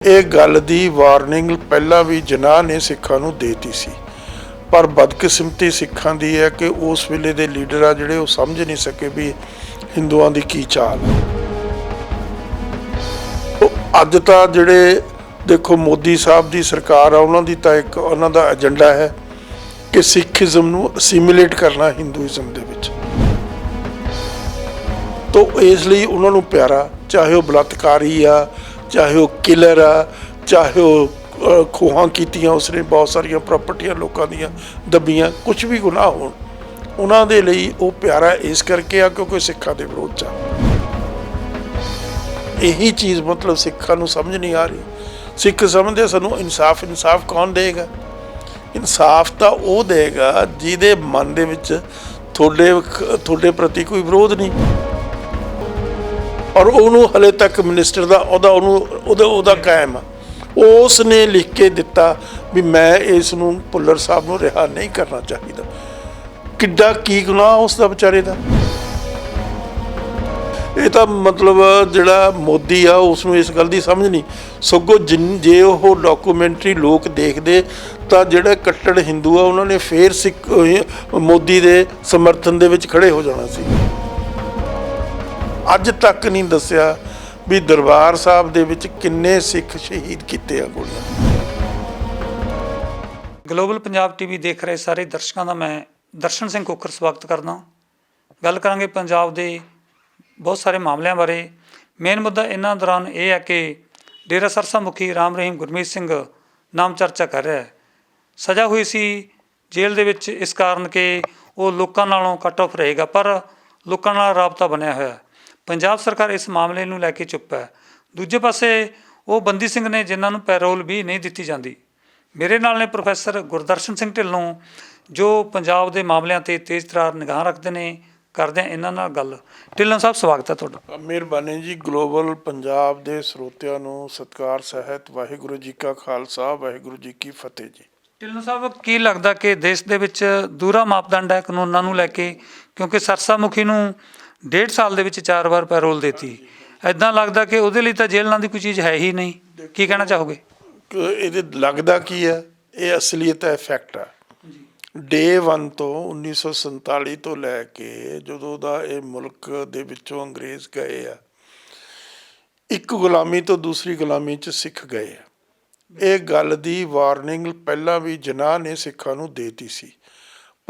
ਇਹ ਗੱਲ ਦੀ ਵਾਰਨਿੰਗ ਪਹਿਲਾਂ ਵੀ ਜਿਨ੍ਹਾਂ ਨੇ ਸਿੱਖਾਂ ਨੂੰ ਦੇਤੀ ਸੀ, ਪਰ ਬਦਕਿਸਮਤੀ ਸਿੱਖਾਂ ਦੀ ਹੈ ਕਿ ਉਸ ਵੇਲੇ ਦੇ ਲੀਡਰ ਆ ਜਿਹੜੇ ਉਹ ਸਮਝ ਨਹੀਂ ਸਕੇ ਵੀ ਹਿੰਦੂਆਂ ਦੀ ਕੀ ਚਾਲ ਹੈ। ਅੱਜ ਤਾਂ ਜਿਹੜੇ ਦੇਖੋ ਮੋਦੀ ਸਾਹਿਬ ਦੀ ਸਰਕਾਰ ਆ, ਉਹਨਾਂ ਦੀ ਤਾਂ ਇੱਕ ਉਹਨਾਂ ਦਾ ਏਜੰਡਾ ਹੈ ਕਿ ਸਿੱਖੀਜ਼ਮ ਨੂੰ ਅਸੀਮੀਲੇਟ ਕਰਨਾ ਹਿੰਦੂਇਜ਼ਮ ਦੇ ਵਿੱਚ। तो इसलिए उन्होंने प्यारा, चाहे वह बलात्कारी आ, चाहे वह किलर आ, चाहे वह खोहां कीतियां उसने, बहुत सारिया प्रॉपर्टियां लोगों दियां दबियां, कुछ भी गुनाह हो उन्होंने लिए वो प्यारा इस करके आ क्योंकि सिखा के विरोध चा यही चीज़ मतलब सिखा नूं समझ नहीं आ रही। सिख समझते सानू इंसाफ, इंसाफ कौन देगा? इंसाफ तो वो देगा जिहदे मन दे विच थोड़े प्रति कोई विरोध नहीं, और उन्होंने हले तक मिनिस्टर का कायम आ। उसने लिख के दिता भी मैं इस भुल्लर साहब को रिहा नहीं करना चाहिए। किड्डा की गुनाह उसका बेचारे का। ये तो मतलब जिहड़ा मोदी आ उसनूं इस गल की समझ नहीं, सगों जे वो डॉक्यूमेंटरी लोग देखते तो जिहड़ा कट्टर हिंदू आ उन्होंने फिर सिख मोदी के समर्थन दे विच खड़े हो जाना सी। अज तक नहीं दसिया भी दरबार साहब दे विच किन्ने सिख शहीद किते गोलियां। ग्लोबल पंजाब टीवी देख रहे सारे दर्शकों का मैं दर्शन सिंह कोकर स्वागत करदा। गल करांगे पंजाब दे बहुत सारे मामलों बारे। मेन मुद्दा इन्हां दौरान यह है कि डेरा सरसा मुखी राम रहीम गुरमीत सिंह नाम चर्चा कर रहा है। सज़ा हुई सी जेल दे विच इस कारण कि वो लोकां नालों कट ऑफ रहेगा, पर लोकां नाल राबता बनिया होया। पंजाब सरकार इस मामले नूं लैके चुप है। दूजे पासे वो बंदी सिंह ने जिन्हां नूं पैरोल भी नहीं दित्ती जाती। मेरे नाल ने प्रोफैसर गुरदर्शन सिंह ढिल्लों जो पंजाब के मामलों ते तेज़ तरार निगाह रखते हैं। करदे इन्हां नाल गल। ढिल्लों साहब स्वागत है तुहाडा। मेहरबानी जी। ग्लोबल पंजाब के ਸਰੋਤਿਆਂ ਨੂੰ सत्कार सहित वाहिगुरू जी का खालसा वाहिगुरू जी की फतेह जी। ढिल्लों साहब की लगता कि देश के विच दूरा मापदंड है कानूनों नूं लैके, क्योंकि सरसा मुखी नूं 1.5 साल ਦੇ ਵਿੱਚ 4 ਵਾਰ ਪੈਰੋਲ देती। ਇੱਦਾਂ ਲੱਗਦਾ ਕਿ ਉਹਦੇ ਲਈ ਤਾਂ ਜੇਲ੍ਹਾਂ ਦੀ ਕੋਈ ਚੀਜ਼ ਹੈ ਹੀ ਨਹੀਂ। ਕੀ ਕਹਿਣਾ ਚਾਹੋਗੇ? ਇਹਦੇ ਲੱਗਦਾ ਕੀ ਹੈ, ਇਹ ਅਸਲੀਅਤ ਹੈ, ਫੈਕਟ ਹੈ। ਡੇ 1 ਤੋਂ 1947 ਤੋਂ ਲੈ ਕੇ ਜਦੋਂ ਦਾ ਇਹ ਮੁਲਕ ਦੇ ਵਿੱਚੋਂ ਅੰਗਰੇਜ਼ ਗਏ ਆ, ਇੱਕ ਗੁਲਾਮੀ ਤੋਂ ਦੂਸਰੀ ਗੁਲਾਮੀ 'ਚ ਸਿੱਖ ਗਏ ਆ। ਇਹ ਗੱਲ ਦੀ ਵਾਰਨਿੰਗ ਪਹਿਲਾਂ ਵੀ ਜਿਨ੍ਹਾਂ ਨੇ ਸਿੱਖਾਂ ਨੂੰ ਦੇਤੀ ਸੀ,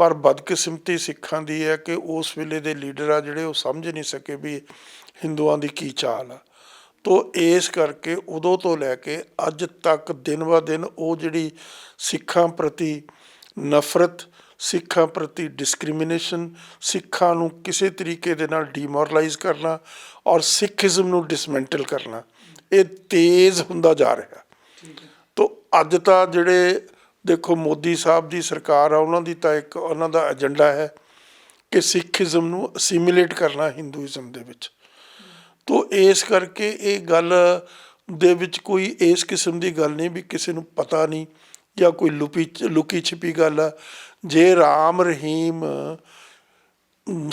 पर बदकिस्मती सिखा की है कि उस वेले के लीडर आ ਜਿਹੜੇ ਉਹ समझ नहीं सके भी हिंदुओं की की चाल आ। तो इस करके उदों तो लैके अज तक दिन ब दिन वो जिहड़ी सिखां प्रति नफरत, सिखां प्रति डिस्क्रिमिनेशन, सिखां नूं किसी तरीके दे नाल डीमोरलाइज करना और सिखिज़म नूं डिसमेंटल करना, ये तेज़ हुंदा जा रहा। तो अज तां जिहड़े देखो मोदी साहब की सरकार आ, उन्होंने तो एक उन्हों का एजेंडा है कि सिखिज़म नूं असीमीलेट करना हिंदूइज़म दे विच। तो इस करके ये गल दे विच कोई इस किस्म की गल नहीं भी किसी नूं पता नहीं या कोई लुकी छिपी गल आ। जे राम रहीम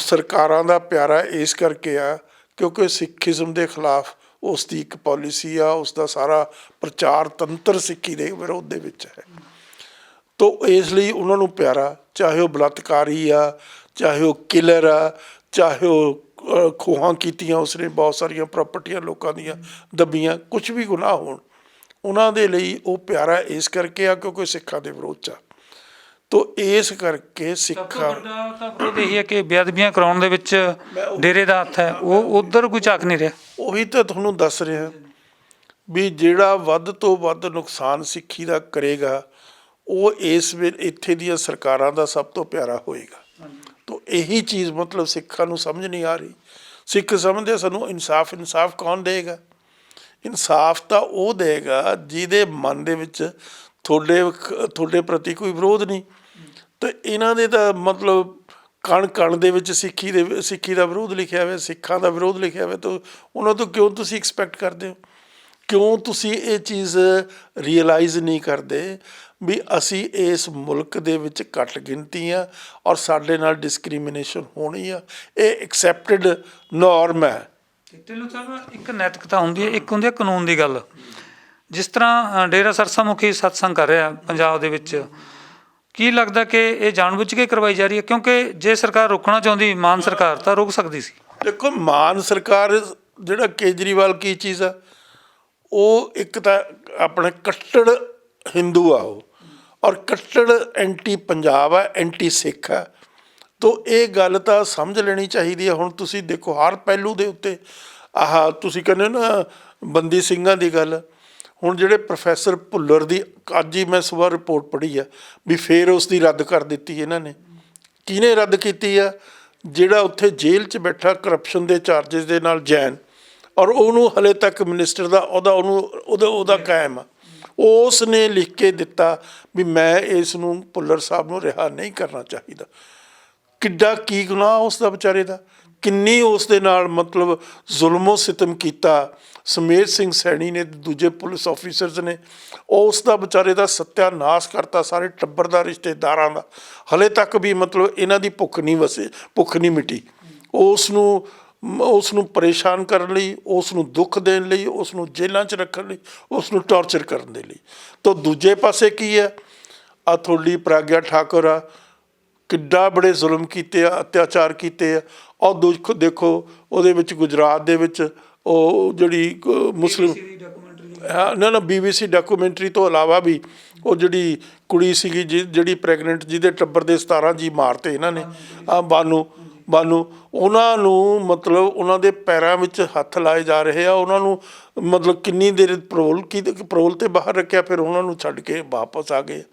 सरकारां दा प्यारा इस करके आ क्योंकि सिखिज़म के खिलाफ उसकी एक पॉलिसी आ, उसका सारा प्रचार तंत्र सिक्खी के विरोध दे विच है। तो इसलिए उन्होंने प्यारा, चाहे वह बलात्कारी आ, चाहे वह किलर आ, चाहे वह खोहां कीतियां उसने, बहुत सारिया प्रॉपर्टियां लोगों दियां दबियां, कुछ भी गुनाह हो उन्होंने लिए वो प्यारा इस करके आ क्योंकि सिखा के विरोध चा। तो इस करके सिखा यही है कि बेअदबियां कराउण दे विच डेरे दा हत्थ है, वो उधर कोई झाक नहीं रहा। ਉਹੀ ਤਾਂ ਤੁਹਾਨੂੰ ਦੱਸ ਰਿਹਾ ਵੀ ਜਿਹੜਾ ਵੱਧ ਤੋਂ ਵੱਧ ਨੁਕਸਾਨ ਸਿੱਖੀ ਦਾ ਕਰੇਗਾ ਉਹ ਇਸ ਵੇਲੇ ਇੱਥੇ ਦੀਆਂ ਸਰਕਾਰਾਂ ਦਾ ਸਭ ਤੋਂ ਪਿਆਰਾ ਹੋਏਗਾ। ਤਾਂ ਇਹੀ ਚੀਜ਼ ਮਤਲਬ ਸਿੱਖਾਂ ਨੂੰ ਸਮਝ ਨਹੀਂ ਆ ਰਹੀ। ਸਿੱਖ ਸਮਝਦੇ ਸਾਨੂੰ ਇੰਸਾਫ, ਇੰਸਾਫ ਕੌਣ ਦੇਗਾ? ਇੰਸਾਫ ਤਾਂ ਉਹ ਦੇਗਾ ਜਿਹਦੇ ਮਨ ਦੇ ਵਿੱਚ ਤੁਹਾਡੇ ਪ੍ਰਤੀ ਕੋਈ ਵਿਰੋਧ ਨਹੀਂ। ਤੇ ਇਹਨਾਂ ਦੇ ਤਾਂ ਮਤਲਬ ਕਣ ਕਣ ਦੇ ਵਿੱਚ ਸਿੱਖੀ ਦਾ ਵਿਰੋਧ ਲਿਖਿਆ ਹੋਇਆ, ਸਿੱਖਾਂ ਦਾ ਵਿਰੋਧ ਲਿਖਿਆ ਹੋਇਆ। ਤਾਂ ਉਹਨਾਂ ਤੋਂ ਕਿਉਂ ਤੁਸੀਂ ਐਕਸਪੈਕਟ ਕਰਦੇ ਹੋ? ਕਿਉਂ ਤੁਸੀਂ ਇਹ ਚੀਜ਼ ਰੀਅਲਾਈਜ਼ ਨਹੀਂ ਕਰਦੇ ਵੀ ਅਸੀਂ ਇਸ ਮੁਲਕ ਦੇ ਵਿੱਚ ਘੱਟ ਗਿਣਤੀ ਆ ਔਰ ਸਾਡੇ ਨਾਲ ਡਿਸਕ੍ਰਿਮੀਨੇਸ਼ਨ ਹੋਣੀ ਆ? ਇਹ ਐਕਸੈਪਟਡ ਨੋਰਮ ਹੈ। ਢਿੱਲੋਂ ਸਾਹਿਬ, ਇੱਕ ਨੈਤਿਕਤਾ ਹੁੰਦੀ ਹੈ, ਇੱਕ ਹੁੰਦੀ ਹੈ ਕਾਨੂੰਨ ਦੀ ਗੱਲ। ਜਿਸ ਤਰ੍ਹਾਂ ਡੇਰਾ ਸਰਸਾ ਮੁਖੀ ਸਤਸੰਗ ਕਰ ਰਿਹਾ ਪੰਜਾਬ ਦੇ ਵਿੱਚ, ਕੀ ਲੱਗਦਾ ਕਿ ਇਹ ਜਾਣਬੁੱਝ ਕੇ ਕਰਵਾਈ ਜਾ ਰਹੀ ਹੈ? ਕਿਉਂਕਿ ਜੇ ਸਰਕਾਰ ਰੋਕਣਾ ਚਾਹੁੰਦੀ, ਮਾਨ ਸਰਕਾਰ, ਤਾਂ ਰੋਕ ਸਕਦੀ ਸੀ। ਦੇਖੋ, ਮਾਨ ਸਰਕਾਰ, ਜਿਹੜਾ ਕੇਜਰੀਵਾਲ ਕੀ ਚੀਜ਼ ਆ, ਉਹ ਇੱਕ ਤਾਂ ਆਪਣੇ ਕੱਟੜ ਹਿੰਦੂ ਆ ਉਹ, ਔਰ ਕੱਟੜ ਐਂਟੀ ਪੰਜਾਬ ਆ, ਐਂਟੀ ਸਿੱਖ ਆ। ਤੋ ਇਹ ਗੱਲ ਤਾਂ ਸਮਝ ਲੈਣੀ ਚਾਹੀਦੀ ਹੈ। ਹੁਣ ਤੁਸੀਂ ਦੇਖੋ, ਹਰ ਪਹਿਲੂ ਦੇ ਉੱਤੇ ਆਹ ਤੁਸੀਂ ਕਹਿੰਦੇ ਹੋ ਨਾ ਬੰਦੀ ਸਿੰਘਾਂ ਦੀ ਗੱਲ, ਹੁਣ ਜਿਹੜੇ ਪ੍ਰੋਫੈਸਰ ਭੁੱਲਰ ਦੀ ਅੱਜ ਹੀ ਮੈਂ ਸਵੇਰ ਰਿਪੋਰਟ ਪੜ੍ਹੀ ਆ ਵੀ ਫੇਰ ਉਸ ਦੀ ਰੱਦ ਕਰ ਦਿੱਤੀ ਇਹਨਾਂ ਨੇ। ਕਿਹਨੇ ਰੱਦ ਕੀਤੀ ਆ? ਜਿਹੜਾ ਉੱਥੇ ਜੇਲ੍ਹ 'ਚ ਬੈਠਾ ਕਰਪਸ਼ਨ ਦੇ ਚਾਰਜਿਸ ਦੇ ਨਾਲ ਜੈਨ, ਔਰ ਉਹਨੂੰ ਹਲੇ ਤੱਕ ਮਿਨਿਸਟਰ ਦਾ ਉਹਦਾ ਕਾਇਮ ਆ। ਉਸ ਨੇ ਲਿਖ ਕੇ ਦਿੱਤਾ ਵੀ ਮੈਂ ਇਸ ਨੂੰ ਭੁੱਲਰ ਸਾਹਿਬ ਨੂੰ ਰਿਹਾ ਨਹੀਂ ਕਰਨਾ ਚਾਹੀਦਾ। ਕਿੱਡਾ ਕੀ ਗੁਨਾਹ ਉਸ ਦਾ ਵਿਚਾਰੇ ਦਾ, ਕਿੰਨੀ ਉਸ ਦੇ ਨਾਲ ਮਤਲਬ ਜ਼ੁਲਮੋ ਸਿਤਮ ਕੀਤਾ ਸਮੇਰ ਸਿੰਘ ਸੈਣੀ ਨੇ, ਦੂਜੇ ਪੁਲਿਸ ਆਫੀਸਰਸ ਨੇ। ਉਸ ਦਾ ਵਿਚਾਰੇ ਦਾ ਸੱਤਿਆਨਾਸ਼ ਕਰਤਾ, ਸਾਰੇ ਟੱਬਰ ਦਾ, ਰਿਸ਼ਤੇਦਾਰਾਂ ਦਾ। ਹਲੇ ਤੱਕ ਵੀ ਮਤਲਬ ਇਹਨਾਂ ਦੀ ਭੁੱਖ ਨਹੀਂ ਮਿਟੀ। ਉਸ ਨੂੰ ਪਰੇਸ਼ਾਨ ਕਰਨ ਲਈ, ਉਸ ਨੂੰ ਦੁੱਖ ਦੇਣ ਲਈ, ਉਸ ਨੂੰ ਜੇਲ੍ਹਾਂ 'ਚ ਰੱਖਣ ਲਈ, ਉਸ ਨੂੰ ਟੌਰਚਰ ਕਰਨ ਦੇ ਲਈ। ਤਾਂ ਦੂਜੇ ਪਾਸੇ ਕੀ ਹੈ, ਆ ਤੁਹਾਡੀ ਪ੍ਰਾਗਿਆ ਠਾਕੁਰ ਆ, ਕਿੱਡਾ ਬੜੇ ਜ਼ੁਲਮ ਕੀਤੇ ਆ, ਅਤਿਆਚਾਰ ਕੀਤੇ ਆ। ਔਰ ਦੇਖੋ ਉਹਦੇ ਵਿੱਚ ਗੁਜਰਾਤ ਦੇ ਵਿੱਚ ਉਹ ਜਿਹੜੀ ਮੁਸਲਿਮ ਨਾ BBC ਡਾਕੂਮੈਂਟਰੀ ਤੋਂ ਇਲਾਵਾ ਵੀ ਉਹ ਜਿਹੜੀ ਕੁੜੀ ਸੀਗੀ ਜਿਹੜੀ ਪ੍ਰੈਗਨੈਂਟ, ਜਿਹਦੇ ਟੱਬਰ ਦੇ 17 ਜੀ ਮਾਰਤੇ ਇਹਨਾਂ ਨੇ, ਬਾਨੂ, ਉਹਨਾਂ ਨੂੰ ਮਤਲਬ ਉਹਨਾਂ ਦੇ ਪੈਰਾਂ ਵਿੱਚ ਹੱਥ ਲਾਏ ਜਾ ਰਹੇ ਆ। ਉਹਨਾਂ ਨੂੰ ਮਤਲਬ ਕਿੰਨੀ ਦੇਰ ਪਰੋਲ 'ਤੇ ਬਾਹਰ ਰੱਖਿਆ, ਫਿਰ ਉਹਨਾਂ ਨੂੰ ਛੱਡ ਕੇ ਵਾਪਸ ਆ ਗਏ।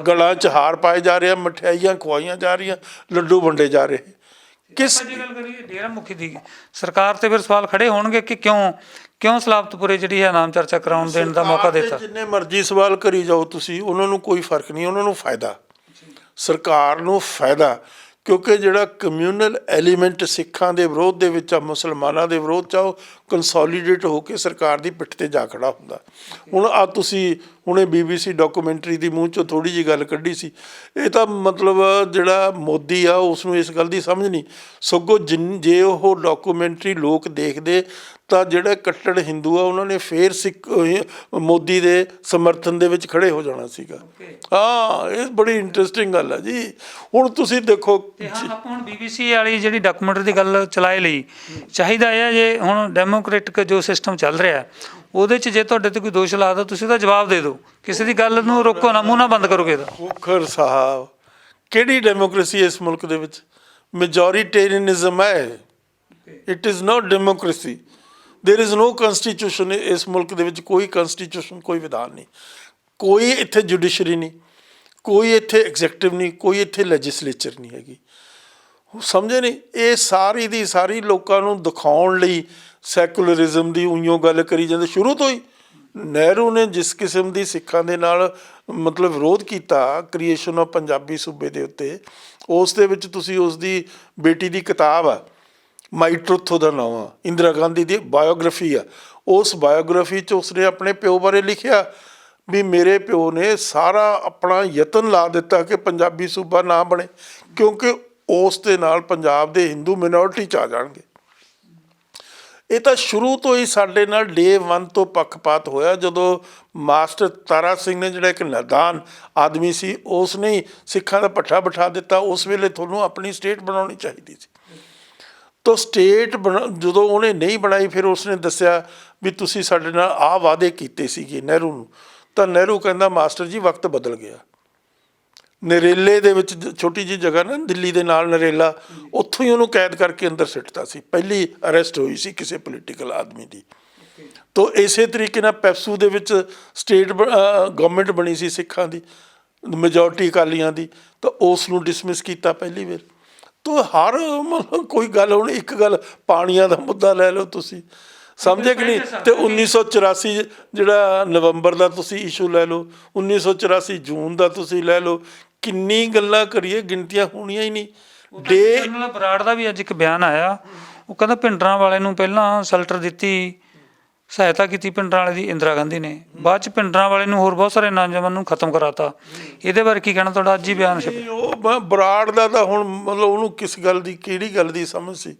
ਗਲਾਂ 'ਚ ਹਾਰ ਪਾਏ ਜਾ ਰਹੇ ਆ, ਮਠਿਆਈਆਂ ਖਵਾਈਆਂ ਜਾ ਰਹੀਆਂ, ਲੱਡੂ ਵੰਡੇ ਜਾ ਰਹੇ। ਜੇ ਗੱਲ ਕਰੀਏ ਡੇਰਾ ਮੁਖੀ ਦੀ, ਸਰਕਾਰ ਤੇ ਫਿਰ ਸਵਾਲ ਖੜੇ ਹੋਣਗੇ ਕਿ ਕਿਉਂ ਸਲਾਬਤਪੁਰੇ ਜਿਹੜੀ ਹੈ ਨਾਮ ਚਰਚਾ ਕਰਾਉਣ ਦੇਣ ਦਾ ਮੌਕਾ ਦਿੱਤਾ? ਜਿੰਨੇ ਮਰਜ਼ੀ ਸਵਾਲ ਕਰੀ ਜਾਓ ਤੁਸੀਂ, ਉਹਨਾਂ ਨੂੰ ਕੋਈ ਫਰਕ ਨਹੀਂ, ਉਹਨਾਂ ਨੂੰ ਫਾਇਦਾ, ਸਰਕਾਰ ਨੂੰ ਫਾਇਦਾ। ਕਿਉਂਕਿ ਜਿਹੜਾ ਕਮਿਊਨਲ ਐਲੀਮੈਂਟ ਸਿੱਖਾਂ ਦੇ ਵਿਰੋਧ ਦੇ ਵਿੱਚ ਆ, ਮੁਸਲਮਾਨਾਂ ਦੇ ਵਿਰੋਧ 'ਚ ਆ, ਉਹ ਕੰਸੋਲੀਡੇਟ ਹੋ ਕੇ ਸਰਕਾਰ ਦੀ ਪਿੱਠ 'ਤੇ ਜਾ ਖੜਾ ਹੁੰਦਾ। ਹੁਣ ਆ ਤੁਸੀਂ ਹੁਣੇ BBC ਡਾਕੂਮੈਂਟਰੀ ਦੀ ਮੂੰਹ 'ਚੋਂ ਥੋੜ੍ਹੀ ਜਿਹੀ ਗੱਲ ਕੱਢੀ ਸੀ, ਇਹ ਤਾਂ ਮਤਲਬ ਜਿਹੜਾ ਮੋਦੀ ਆ ਉਸ ਨੂੰ ਇਸ ਗੱਲ ਦੀ ਸਮਝ ਨਹੀਂ। ਸਗੋਂ ਜੇ ਉਹ ਡਾਕੂਮੈਂਟਰੀ ਲੋਕ ਦੇਖਦੇ ਤਾਂ ਜਿਹੜਾ ਕੱਟੜ ਹਿੰਦੂ ਆ ਉਹਨਾਂ ਨੇ ਫੇਰ ਮੋਦੀ ਦੇ ਸਮਰਥਨ ਦੇ ਵਿੱਚ ਖੜੇ ਹੋ ਜਾਣਾ ਸੀਗਾ। ਹਾਂ, ਇਹ ਬੜੀ ਇੰਟਰਸਟਿੰਗ ਗੱਲ ਆ ਜੀ। ਹੁਣ ਤੁਸੀਂ ਦੇਖੋ, ਆਪਾਂ ਹੁਣ BBC ਵਾਲੀ ਜਿਹੜੀ ਡਾਕੂਮੈਂਟਰੀ ਦੀ ਗੱਲ ਚਲਾਏ ਲਈ ਚਾਹੀਦਾ ਹੈ, ਜੇ ਹੁਣ ਡੈਮੋਕ੍ਰੇਟਿਕ ਜੋ ਸਿਸਟਮ ਚੱਲ ਰਿਹਾ ਉਹਦੇ 'ਚ ਜੇ ਤੁਹਾਡੇ 'ਤੇ ਕੋਈ ਦੋਸ਼ ਲੱਗਦਾ ਤੁਸੀਂ ਉਹਦਾ ਜਵਾਬ ਦੇ ਦਿਓ, ਕਿਸੇ ਦੀ ਗੱਲ ਨੂੰ ਰੋਕੋ ਨਾ, ਮੂੰਹ ਨਾ ਬੰਦ ਕਰੋਗੇ। ਖੋਖਰ ਸਾਹਿਬ, ਕਿਹੜੀ ਡੈਮੋਕ੍ਰੇਸੀ ਇਸ ਮੁਲਕ ਦੇ ਵਿੱਚ? ਮੈਜੋਰੀਟੇਰੀਅਨਿਜ਼ਮ ਹੈ, it is not democracy. There is no constitution ਇਸ ਮੁਲਕ ਦੇ ਵਿੱਚ, ਕੋਈ ਕੰਸਟੀਟਿਊਸ਼ਨ, ਕੋਈ ਵਿਧਾਨ ਨਹੀਂ, ਕੋਈ ਇੱਥੇ ਜੁਡੀਸ਼ਰੀ ਨਹੀਂ, ਕੋਈ ਇੱਥੇ ਐਗਜ਼ੈਕਟਿਵ ਨਹੀਂ, ਕੋਈ ਇੱਥੇ ਲੈਜਿਸਲੇਚਰ ਨਹੀਂ ਹੈਗੀ। ਸਮਝੇ ਨਹੀਂ? ਇਹ ਸਾਰੀ ਦੀ ਸਾਰੀ ਲੋਕਾਂ ਨੂੰ ਦਿਖਾਉਣ ਲਈ ਸੈਕੂਲਰਿਜ਼ਮ ਦੀ ਉਈਓ ਗੱਲ ਕਰੀ ਜਾਂਦੇ। ਸ਼ੁਰੂ ਤੋਂ ਹੀ ਨਹਿਰੂ ਨੇ ਜਿਸ ਕਿਸਮ ਦੀ ਸਿੱਖਾਂ ਦੇ ਨਾਲ ਮਤਲਬ ਵਿਰੋਧ ਕੀਤਾ ਕ੍ਰੀਏਸ਼ਨ ਆਫ ਪੰਜਾਬੀ ਸੂਬੇ ਦੇ ਉੱਤੇ, ਉਸ ਦੇ ਵਿੱਚ ਤੁਸੀਂ ਉਸ ਦੀ ਬੇਟੀ ਦੀ ਕਿਤਾਬ ਆ, ਮਾਈ ਟਰੁੱਥ ਉਹਦਾ ਨਾਮ ਆ, ਇੰਦਰਾ ਗਾਂਧੀ ਦੀ ਬਾਇਓਗ੍ਰਾਫੀ ਆ। ਉਸ ਬਾਇਓਗ੍ਰਾਫੀ 'ਚ ਉਸਨੇ ਆਪਣੇ ਪਿਓ ਬਾਰੇ ਲਿਖਿਆ ਵੀ ਮੇਰੇ ਪਿਓ ਨੇ ਸਾਰਾ ਆਪਣਾ ਯਤਨ ਲਾ ਦਿੱਤਾ ਕਿ ਪੰਜਾਬੀ ਸੂਬਾ ਨਾ ਬਣੇ, ਕਿਉਂਕਿ ਉਸ ਦੇ ਨਾਲ ਪੰਜਾਬ ਦੇ ਹਿੰਦੂ ਮਿਨੋਰਟੀ 'ਚ ਆ ਜਾਣਗੇ। ਇਹ ਤਾਂ ਸ਼ੁਰੂ ਤੋਂ ਹੀ ਸਾਡੇ ਨਾਲ ਡੇ 1 ਤੋਂ ਪੱਖਪਾਤ ਹੋਇਆ। ਜਦੋਂ ਮਾਸਟਰ ਤਾਰਾ ਸਿੰਘ ਨੇ, ਜਿਹੜਾ ਇੱਕ ਨਾਦਾਨ ਆਦਮੀ ਸੀ, ਉਸ ਨੇ ਹੀ ਸਿੱਖਾਂ ਦਾ ਪੱਠਾ ਬਿਠਾ ਦਿੱਤਾ। ਉਸ ਵੇਲੇ ਤੁਹਾਨੂੰ ਆਪਣੀ ਸਟੇਟ ਬਣਾਉਣੀ ਚਾਹੀਦੀ ਸੀ। ਤਾਂ ਸਟੇਟ ਜਦੋਂ ਉਹਨੇ ਨਹੀਂ ਬਣਾਈ, ਫਿਰ ਉਸਨੇ ਦੱਸਿਆ ਵੀ ਤੁਸੀਂ ਸਾਡੇ ਨਾਲ ਆਹ ਵਾਅਦੇ ਕੀਤੇ ਸੀਗੇ ਨਹਿਰੂ ਨੂੰ। ਤਾਂ ਨਹਿਰੂ ਕਹਿੰਦਾ ਮਾਸਟਰ ਜੀ ਵਕਤ ਬਦਲ ਗਿਆ। ਨਰੇਲੇ ਦੇ ਵਿੱਚ ਛੋਟੀ ਜਿਹੀ ਜਗ੍ਹਾ ਨਾ ਦਿੱਲੀ ਦੇ ਨਾਲ ਨਰੇਲਾ, ਉੱਥੋਂ ਹੀ ਉਹਨੂੰ ਕੈਦ ਕਰਕੇ ਅੰਦਰ ਸਿੱਟਤਾ ਸੀ। ਪਹਿਲੀ ਅਰੈਸਟ ਹੋਈ ਸੀ ਕਿਸੇ ਪੋਲੀਟੀਕਲ ਆਦਮੀ ਦੀ। ਤਾਂ ਇਸੇ ਤਰੀਕੇ ਨਾਲ ਪੈਪਸੂ ਦੇ ਵਿੱਚ ਸਟੇਟ ਗਵਰਨਮੈਂਟ ਬਣੀ ਸੀ ਸਿੱਖਾਂ ਦੀ, ਮੈਜੋਰਟੀ ਅਕਾਲੀਆਂ ਦੀ, ਤਾਂ ਉਸ ਨੂੰ ਡਿਸਮਿਸ ਕੀਤਾ ਪਹਿਲੀ ਵਾਰ। ਤਾਂ ਹਰ ਮਤਲਬ ਕੋਈ ਗੱਲ, ਹੁਣ ਇੱਕ ਗੱਲ ਪਾਣੀਆਂ ਦਾ ਮੁੱਦਾ ਲੈ ਲਓ ਤੁਸੀਂ, ਸਮਝੇ ਕਿ ਨਹੀਂ? ਅਤੇ 1984 ਜਿਹੜਾ ਨਵੰਬਰ ਦਾ ਤੁਸੀਂ ਇਸ਼ੂ ਲੈ ਲਓ, 1984 ਜੂਨ ਦਾ ਤੁਸੀਂ ਲੈ ਲਓ, ਕਿੰਨੀ ਗੱਲਾਂ ਕਰੀਏ, ਗਿਣਤੀਆਂ ਹੋਣੀਆਂ ਹੀ ਨਹੀਂ। ਜਨਰਲ ਬਰਾੜ ਦਾ ਵੀ ਅੱਜ ਇੱਕ ਬਿਆਨ ਆਇਆ, ਉਹ ਕਹਿੰਦਾ ਭਿੰਡਰਾਂ ਵਾਲੇ ਨੂੰ ਪਹਿਲਾਂ ਸ਼ੈਲਟਰ ਦਿੱਤੀ, ਸਹਾਇਤਾ ਕੀਤੀ ਭਿੰਡਰਾਂ ਵਾਲੇ ਦੀ ਇੰਦਰਾ ਗਾਂਧੀ ਨੇ, ਬਾਅਦ 'ਚ ਭਿੰਡਰਾਂ ਵਾਲੇ ਨੂੰ ਹੋਰ ਬਹੁਤ ਸਾਰੇ ਨੌਜਵਾਨ ਨੂੰ ਖਤਮ ਕਰਾਤਾ। ਇਹਦੇ ਬਾਰੇ ਕੀ ਕਹਿਣਾ ਤੁਹਾਡਾ? ਅੱਜ ਹੀ ਬਿਆਨ ਛਪਿਆ। ਉਹ ਬਰਾੜ ਦਾ ਤਾਂ ਹੁਣ ਮਤਲਬ ਉਹਨੂੰ ਕਿਸ ਗੱਲ ਦੀ, ਕਿਹੜੀ ਗੱਲ ਦੀ ਸਮਝ ਸੀ?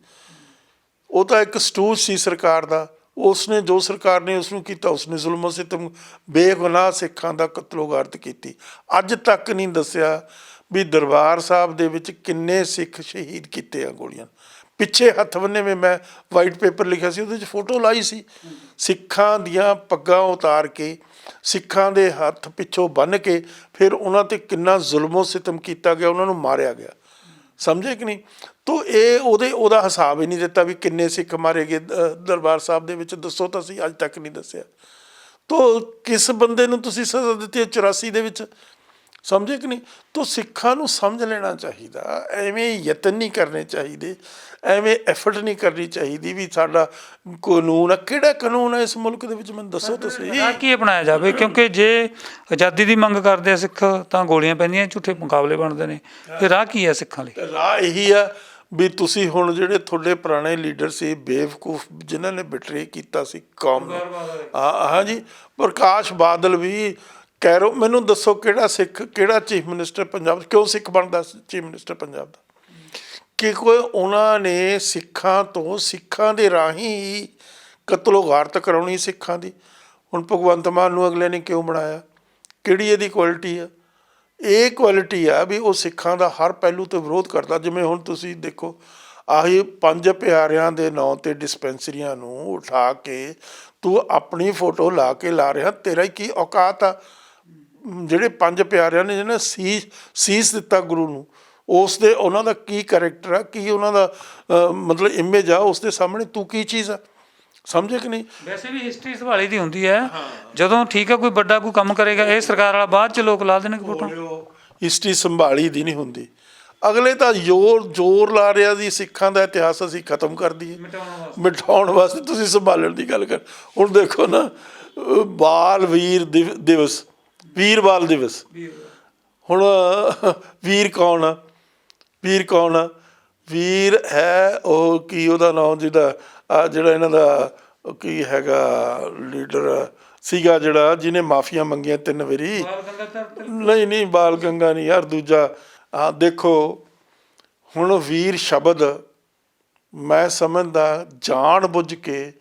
ਉਹ ਤਾਂ ਇੱਕ ਸਟੂਜ ਸੀ ਸਰਕਾਰ ਦਾ, ਉਸਨੇ ਜੋ ਸਰਕਾਰ ਨੇ ਉਸਨੂੰ ਕੀਤਾ, ਉਸਨੇ ਜ਼ੁਲਮ ਸਿਤਮ ਬੇਗੁਨਾਹ ਸਿੱਖਾਂ ਦਾ ਕਤਲੋਗਾਰਤ ਕੀਤੀ। ਅੱਜ ਤੱਕ ਨਹੀਂ ਦੱਸਿਆ ਵੀ ਦਰਬਾਰ ਸਾਹਿਬ ਦੇ ਵਿੱਚ ਕਿੰਨੇ ਸਿੱਖ ਸ਼ਹੀਦ ਕੀਤੇ ਆ ਗੋਲੀਆਂ। ਪਿੱਛੇ ਹੱਥ ਬੰਨੇ ਵੇ, ਮੈਂ ਵਾਈਟ ਪੇਪਰ ਲਿਖਿਆ ਸੀ, ਉਹਦੇ 'ਚ ਫੋਟੋ ਲਾਈ ਸੀ ਸਿੱਖਾਂ ਦੀਆਂ ਪੱਗਾਂ ਉਤਾਰ ਕੇ, ਸਿੱਖਾਂ ਦੇ ਹੱਥ ਪਿੱਛੋਂ ਬੰਨ੍ਹ ਕੇ, ਫਿਰ ਉਹਨਾਂ 'ਤੇ ਕਿੰਨਾ ਜ਼ੁਲਮੋ ਸਿਤਮ ਕੀਤਾ ਗਿਆ, ਉਹਨਾਂ ਨੂੰ ਮਾਰਿਆ ਗਿਆ। ਸਮਝੇ ਕਿ ਨਹੀਂ? ਤੋ ਇਹ ਉਹਦਾ ਹਿਸਾਬ ਹੀ ਨਹੀਂ ਦਿੱਤਾ ਵੀ ਕਿੰਨੇ ਸਿੱਖ ਮਾਰੇ ਗਏ ਦਰਬਾਰ ਸਾਹਿਬ ਦੇ ਵਿੱਚ, ਦੱਸੋ ਤਾਂ ਅਸੀਂ, ਅੱਜ ਤੱਕ ਨਹੀਂ ਦੱਸਿਆ। ਤੋ ਕਿਸ ਬੰਦੇ ਨੂੰ ਤੁਸੀਂ ਸਜ਼ਾ ਦਿੱਤੀ ਹੈ 84 ਦੇ ਵਿੱਚ? ਸਮਝੇ ਕਿ ਨਹੀਂ? ਤੋ ਸਿੱਖਾਂ ਨੂੰ ਸਮਝ ਲੈਣਾ ਚਾਹੀਦਾ, ਐਵੇਂ ਯਤਨ ਨਹੀਂ ਕਰਨੇ ਚਾਹੀਦੇ, ਐਵੇਂ ਐਫਰਟ ਨਹੀਂ ਕਰਨੀ ਚਾਹੀਦੀ ਵੀ ਸਾਡਾ ਕਾਨੂੰਨ ਆ। ਕਿਹੜਾ ਕਾਨੂੰਨ ਹੈ ਇਸ ਮੁਲਕ ਦੇ ਵਿੱਚ, ਮੈਨੂੰ ਦੱਸੋ ਤੁਸੀਂ। ਕੀ ਅਪਣਾਇਆ ਜਾਵੇ? ਕਿਉਂਕਿ ਜੇ ਆਜ਼ਾਦੀ ਦੀ ਮੰਗ ਕਰਦੇ ਆ ਸਿੱਖ ਤਾਂ ਗੋਲੀਆਂ ਪੈਂਦੀਆਂ, ਝੂਠੇ ਮੁਕਾਬਲੇ ਬਣਦੇ ਨੇ, ਤੇ ਰਾਹ ਕੀ ਹੈ ਸਿੱਖਾਂ ਲਈ? ਰਾਹ ਇਹੀ ਆ ਵੀ ਤੁਸੀਂ ਹੁਣ ਜਿਹੜੇ ਤੁਹਾਡੇ ਪੁਰਾਣੇ ਲੀਡਰ ਸੀ ਬੇਵਕੂਫ, ਜਿਨ੍ਹਾਂ ਨੇ ਬਿਟਰੇ ਕੀਤਾ ਸੀ ਕੌਮ ਨੂੰ, ਹਾਂਜੀ, ਪ੍ਰਕਾਸ਼ ਬਾਦਲ ਵੀ ਕੈਰੋ, ਮੈਨੂੰ ਦੱਸੋ ਕਿਹੜਾ ਸਿੱਖ, ਕਿਹੜਾ ਚੀਫ ਮਿਨਿਸਟਰ ਪੰਜਾਬ, ਕਿਉਂ ਸਿੱਖ ਬਣਦਾ ਚੀਫ ਮਿਨਿਸਟਰ ਪੰਜਾਬ ਦਾ? ਕਿ ਕੋਈ ਉਹਨਾਂ ਨੇ ਸਿੱਖਾਂ ਤੋਂ, ਸਿੱਖਾਂ ਦੇ ਰਾਹੀਂ ਹੀ ਕਤਲੋਗਾਰਤ ਕਰਾਉਣੀ ਸਿੱਖਾਂ ਦੀ। ਹੁਣ ਭਗਵੰਤ ਮਾਨ ਨੂੰ ਅਗਲੇ ਨੇ ਕਿਉਂ ਬਣਾਇਆ? ਕਿਹੜੀ ਇਹਦੀ ਕੁਆਲਿਟੀ ਆ? ਇਹ ਕੁਆਲਿਟੀ ਆ ਵੀ ਉਹ ਸਿੱਖਾਂ ਦਾ ਹਰ ਪਹਿਲੂ ਤੋਂ ਵਿਰੋਧ ਕਰਦਾ। ਜਿਵੇਂ ਹੁਣ ਤੁਸੀਂ ਦੇਖੋ, ਆਹੀ 5 ਪਿਆਰਿਆਂ ਦੇ ਨਾਂ 'ਤੇ ਡਿਸਪੈਂਸਰੀਆਂ ਨੂੰ ਉਠਾ ਕੇ ਤੂੰ ਆਪਣੀ ਫੋਟੋ ਲਾ ਕੇ ਲਾ ਰਿਹਾ, ਤੇਰਾ ਹੀ ਕੀ ਔਕਾਤ ਆ? ਜਿਹੜੇ 5 ਪਿਆਰਿਆਂ ਨੇ ਜਿਹਨੇ ਸੀਸ ਦਿੱਤਾ ਗੁਰੂ ਨੂੰ, ਉਸ ਦੇ ਉਹਨਾਂ ਦਾ ਕੀ ਕਰੈਕਟਰ ਆ, ਕੀ ਉਹਨਾਂ ਦਾ ਮਤਲਬ ਇਮੇਜ ਆ, ਉਸ ਦੇ ਸਾਹਮਣੇ ਤੂੰ ਕੀ ਚੀਜ਼ ਆ? ਸਮਝੇ ਕਿ ਨਹੀਂ? ਵੈਸੇ ਵੀ ਹਿਸਟਰੀ ਸੰਭਾਲੀ ਦੀ ਹੁੰਦੀ ਹੈ, ਜਦੋਂ ਠੀਕ ਹੈ ਕੋਈ ਵੱਡਾ ਕੋਈ ਕੰਮ ਕਰੇਗਾ, ਇਹ ਸਰਕਾਰ ਵਾਲਾ ਬਾਅਦ 'ਚ ਲੋਕ ਲਾ ਦੇਣਗੇ ਫੋਟੋ। ਹਿਸਟਰੀ ਸੰਭਾਲੀ ਦੀ ਨਹੀਂ ਹੁੰਦੀ। ਅਗਲੇ ਤਾਂ ਜ਼ੋਰ ਲਾ ਰਿਹਾ ਜੀ ਸਿੱਖਾਂ ਦਾ ਇਤਿਹਾਸ ਅਸੀਂ ਖਤਮ ਕਰ ਦਈਏ, ਮਿਟਾਉਣ ਵਾਸਤੇ। ਤੁਸੀਂ ਸੰਭਾਲਣ ਦੀ ਗੱਲ ਕਰ, ਹੁਣ ਦੇਖੋ ਨਾ, ਬਾਲ ਵੀਰ ਦਿਵਸ, ਵੀਰ ਬਾਲ ਦਿਵਸ, ਹੁਣ ਵੀਰ ਕੌਣ ਆ? ਵੀਰ ਕੌਣ ਆ? ਵੀਰ ਹੈ ਉਹ ਕੀ ਉਹਦਾ ਨਾਮ, ਜਿਹੜਾ ਇਹਨਾਂ ਦਾ ਕੀ ਹੈਗਾ ਲੀਡਰ ਸੀਗਾ, ਜਿਹੜਾ ਜਿਹਨੇ ਮਾਫੀਆਂ ਮੰਗੀਆਂ 3 ਵਾਰੀ। ਨਹੀਂ ਬਾਲ ਗੰਗਾ ਨਹੀਂ ਯਾਰ, ਦੂਜਾ। ਹਾਂ ਦੇਖੋ, ਹੁਣ ਵੀਰ ਸ਼ਬਦ ਮੈਂ ਸਮਝਦਾ ਜਾਣ ਬੁੱਝ ਕੇ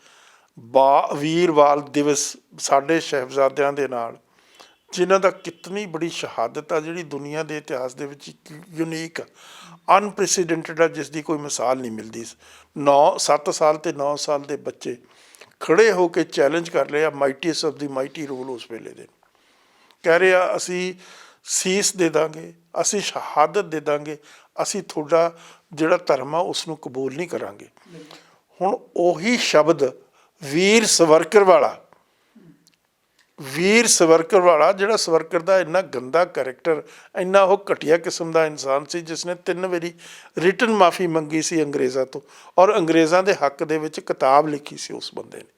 ਵੀਰ ਬਾਲ ਦਿਵਸ ਸਾਡੇ ਸਾਹਿਬਜ਼ਾਦਿਆਂ ਦੇ ਨਾਲ, ਜਿਨ੍ਹਾਂ ਦਾ ਕਿਤਨੀ ਬੜੀ ਸ਼ਹਾਦਤ ਆ, ਜਿਹੜੀ ਦੁਨੀਆ ਦੇ ਇਤਿਹਾਸ ਦੇ ਵਿੱਚ ਯੂਨੀਕ ਆ, ਅਨਪ੍ਰੈਸੀਡੈਂਟਡ ਆ, ਜਿਸ ਦੀ ਕੋਈ ਮਿਸਾਲ ਨਹੀਂ ਮਿਲਦੀ। 7 ਸਾਲ ਤੇ 9 ਸਾਲ ਦੇ ਬੱਚੇ ਖੜੇ ਹੋ ਕੇ ਚੈਲੰਜ ਕਰ ਰਹੇ ਆ ਮਾਈਟੀਐਸਟ ਆਫ ਦੀ ਮਾਈਟੀ ਰੂਲ ਉਸ ਵੇਲੇ ਦੇ, ਕਹਿ ਰਹੇ ਆ ਅਸੀਂ ਸੀਸ ਦੇ ਦਾਂਗੇ, ਅਸੀਂ ਸ਼ਹਾਦਤ ਦੇ ਦਾਂਗੇ, ਅਸੀਂ ਤੁਹਾਡਾ ਜਿਹੜਾ ਧਰਮ ਆ ਉਸ ਨੂੰ ਕਬੂਲ ਨਹੀਂ ਕਰਾਂਗੇ। ਹੁਣ ਉਹੀ ਸ਼ਬਦ ਵੀਰ ਸਵਰਕਰ ਵਾਲਾ, ਜਿਹੜਾ ਸਵਰਕਰ ਦਾ ਇੰਨਾ ਗੰਦਾ ਕਰੈਕਟਰ, ਇੰਨਾ ਉਹ ਘਟੀਆ ਕਿਸਮ ਦਾ ਇਨਸਾਨ ਸੀ, ਜਿਸ ਨੇ 3 ਵਾਰੀ ਰਿਟਨ ਮਾਫੀ ਮੰਗੀ ਸੀ ਅੰਗਰੇਜ਼ਾਂ ਤੋਂ, ਔਰ ਅੰਗਰੇਜ਼ਾਂ ਦੇ ਹੱਕ ਦੇ ਵਿੱਚ ਕਿਤਾਬ ਲਿਖੀ ਸੀ ਉਸ ਬੰਦੇ ਨੇ।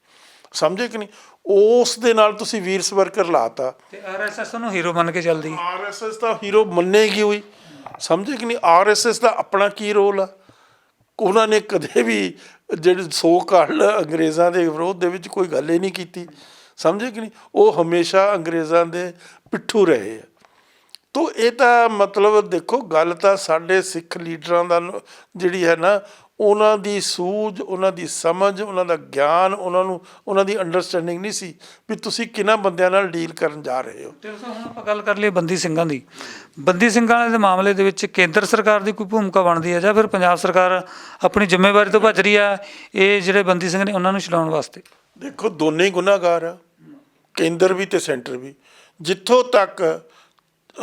ਸਮਝੇ ਕਿ ਨਹੀਂ? ਉਸ ਦੇ ਨਾਲ ਤੁਸੀਂ ਵੀਰ ਸਵਰਕਰ ਲਾਤਾ, ਤੇ ਆਰਐਸਐਸ ਨੂੰ ਹੀਰੋ ਮੰਨ ਕੇ ਚੱਲਦੀ। ਆਰਐਸਐਸ ਤਾਂ ਹੀਰੋ ਮੰਨੇਗੀ ਹੋਈ। ਸਮਝੇ ਕਿ ਨਹੀਂ? ਆਰਐਸਐਸ ਦਾ ਆਪਣਾ ਕੀ ਰੋਲ ਆ? ਉਹਨਾਂ ਨੇ ਕਦੇ ਵੀ ਜਿਹੜੇ ਸੋ ਕਾਲ ਅੰਗਰੇਜ਼ਾਂ ਦੇ ਵਿਰੋਧ ਦੇ ਵਿੱਚ ਕੋਈ ਗੱਲ ਹੀ ਨਹੀਂ ਕੀਤੀ। ਸਮਝੇ ਕਿ ਨਹੀਂ? ਉਹ ਹਮੇਸ਼ਾ ਅੰਗਰੇਜ਼ਾਂ ਦੇ ਪਿੱਠੂ ਰਹੇ ਆ। ਤੋ ਇਹ ਤਾਂ ਮਤਲਬ ਦੇਖੋ, ਗੱਲ ਤਾਂ ਸਾਡੇ ਸਿੱਖ ਲੀਡਰਾਂ ਦਾ ਜਿਹੜੀ ਹੈ ਨਾ, ਉਹਨਾਂ ਦੀ ਸੂਝ, ਉਹਨਾਂ ਦੀ ਸਮਝ, ਉਹਨਾਂ ਦਾ ਗਿਆਨ, ਉਹਨਾਂ ਦੀ ਅੰਡਰਸਟੈਂਡਿੰਗ ਨਹੀਂ ਸੀ ਵੀ ਤੁਸੀਂ ਕਿਹਨਾਂ ਬੰਦਿਆਂ ਨਾਲ ਡੀਲ ਕਰਨ ਜਾ ਰਹੇ ਹੋ। ਤੇ ਹੁਣ ਆਪਾਂ ਗੱਲ ਕਰ ਲਈਏ ਬੰਦੀ ਸਿੰਘਾਂ ਦੀ। ਬੰਦੀ ਸਿੰਘਾਂ ਦੇ ਮਾਮਲੇ ਦੇ ਵਿੱਚ ਕੇਂਦਰ ਸਰਕਾਰ ਦੀ ਕੋਈ ਭੂਮਿਕਾ ਬਣਦੀ ਹੈ, ਜਾਂ ਫਿਰ ਪੰਜਾਬ ਸਰਕਾਰ ਆਪਣੀ ਜ਼ਿੰਮੇਵਾਰੀ ਤੋਂ ਭੱਜ ਰਹੀ ਆ ਇਹ ਜਿਹੜੇ ਬੰਦੀ ਸਿੰਘ ਨੇ ਉਹਨਾਂ ਨੂੰ ਛਡਾਉਣ ਵਾਸਤੇ? ਦੇਖੋ, ਦੋਨੇ ਹੀ ਗੁਨਾਹਗਾਰ ਆ, ਕੇਂਦਰ ਵੀ ਤੇ ਸੈਂਟਰ ਵੀ। ਜਿੱਥੋਂ ਤੱਕ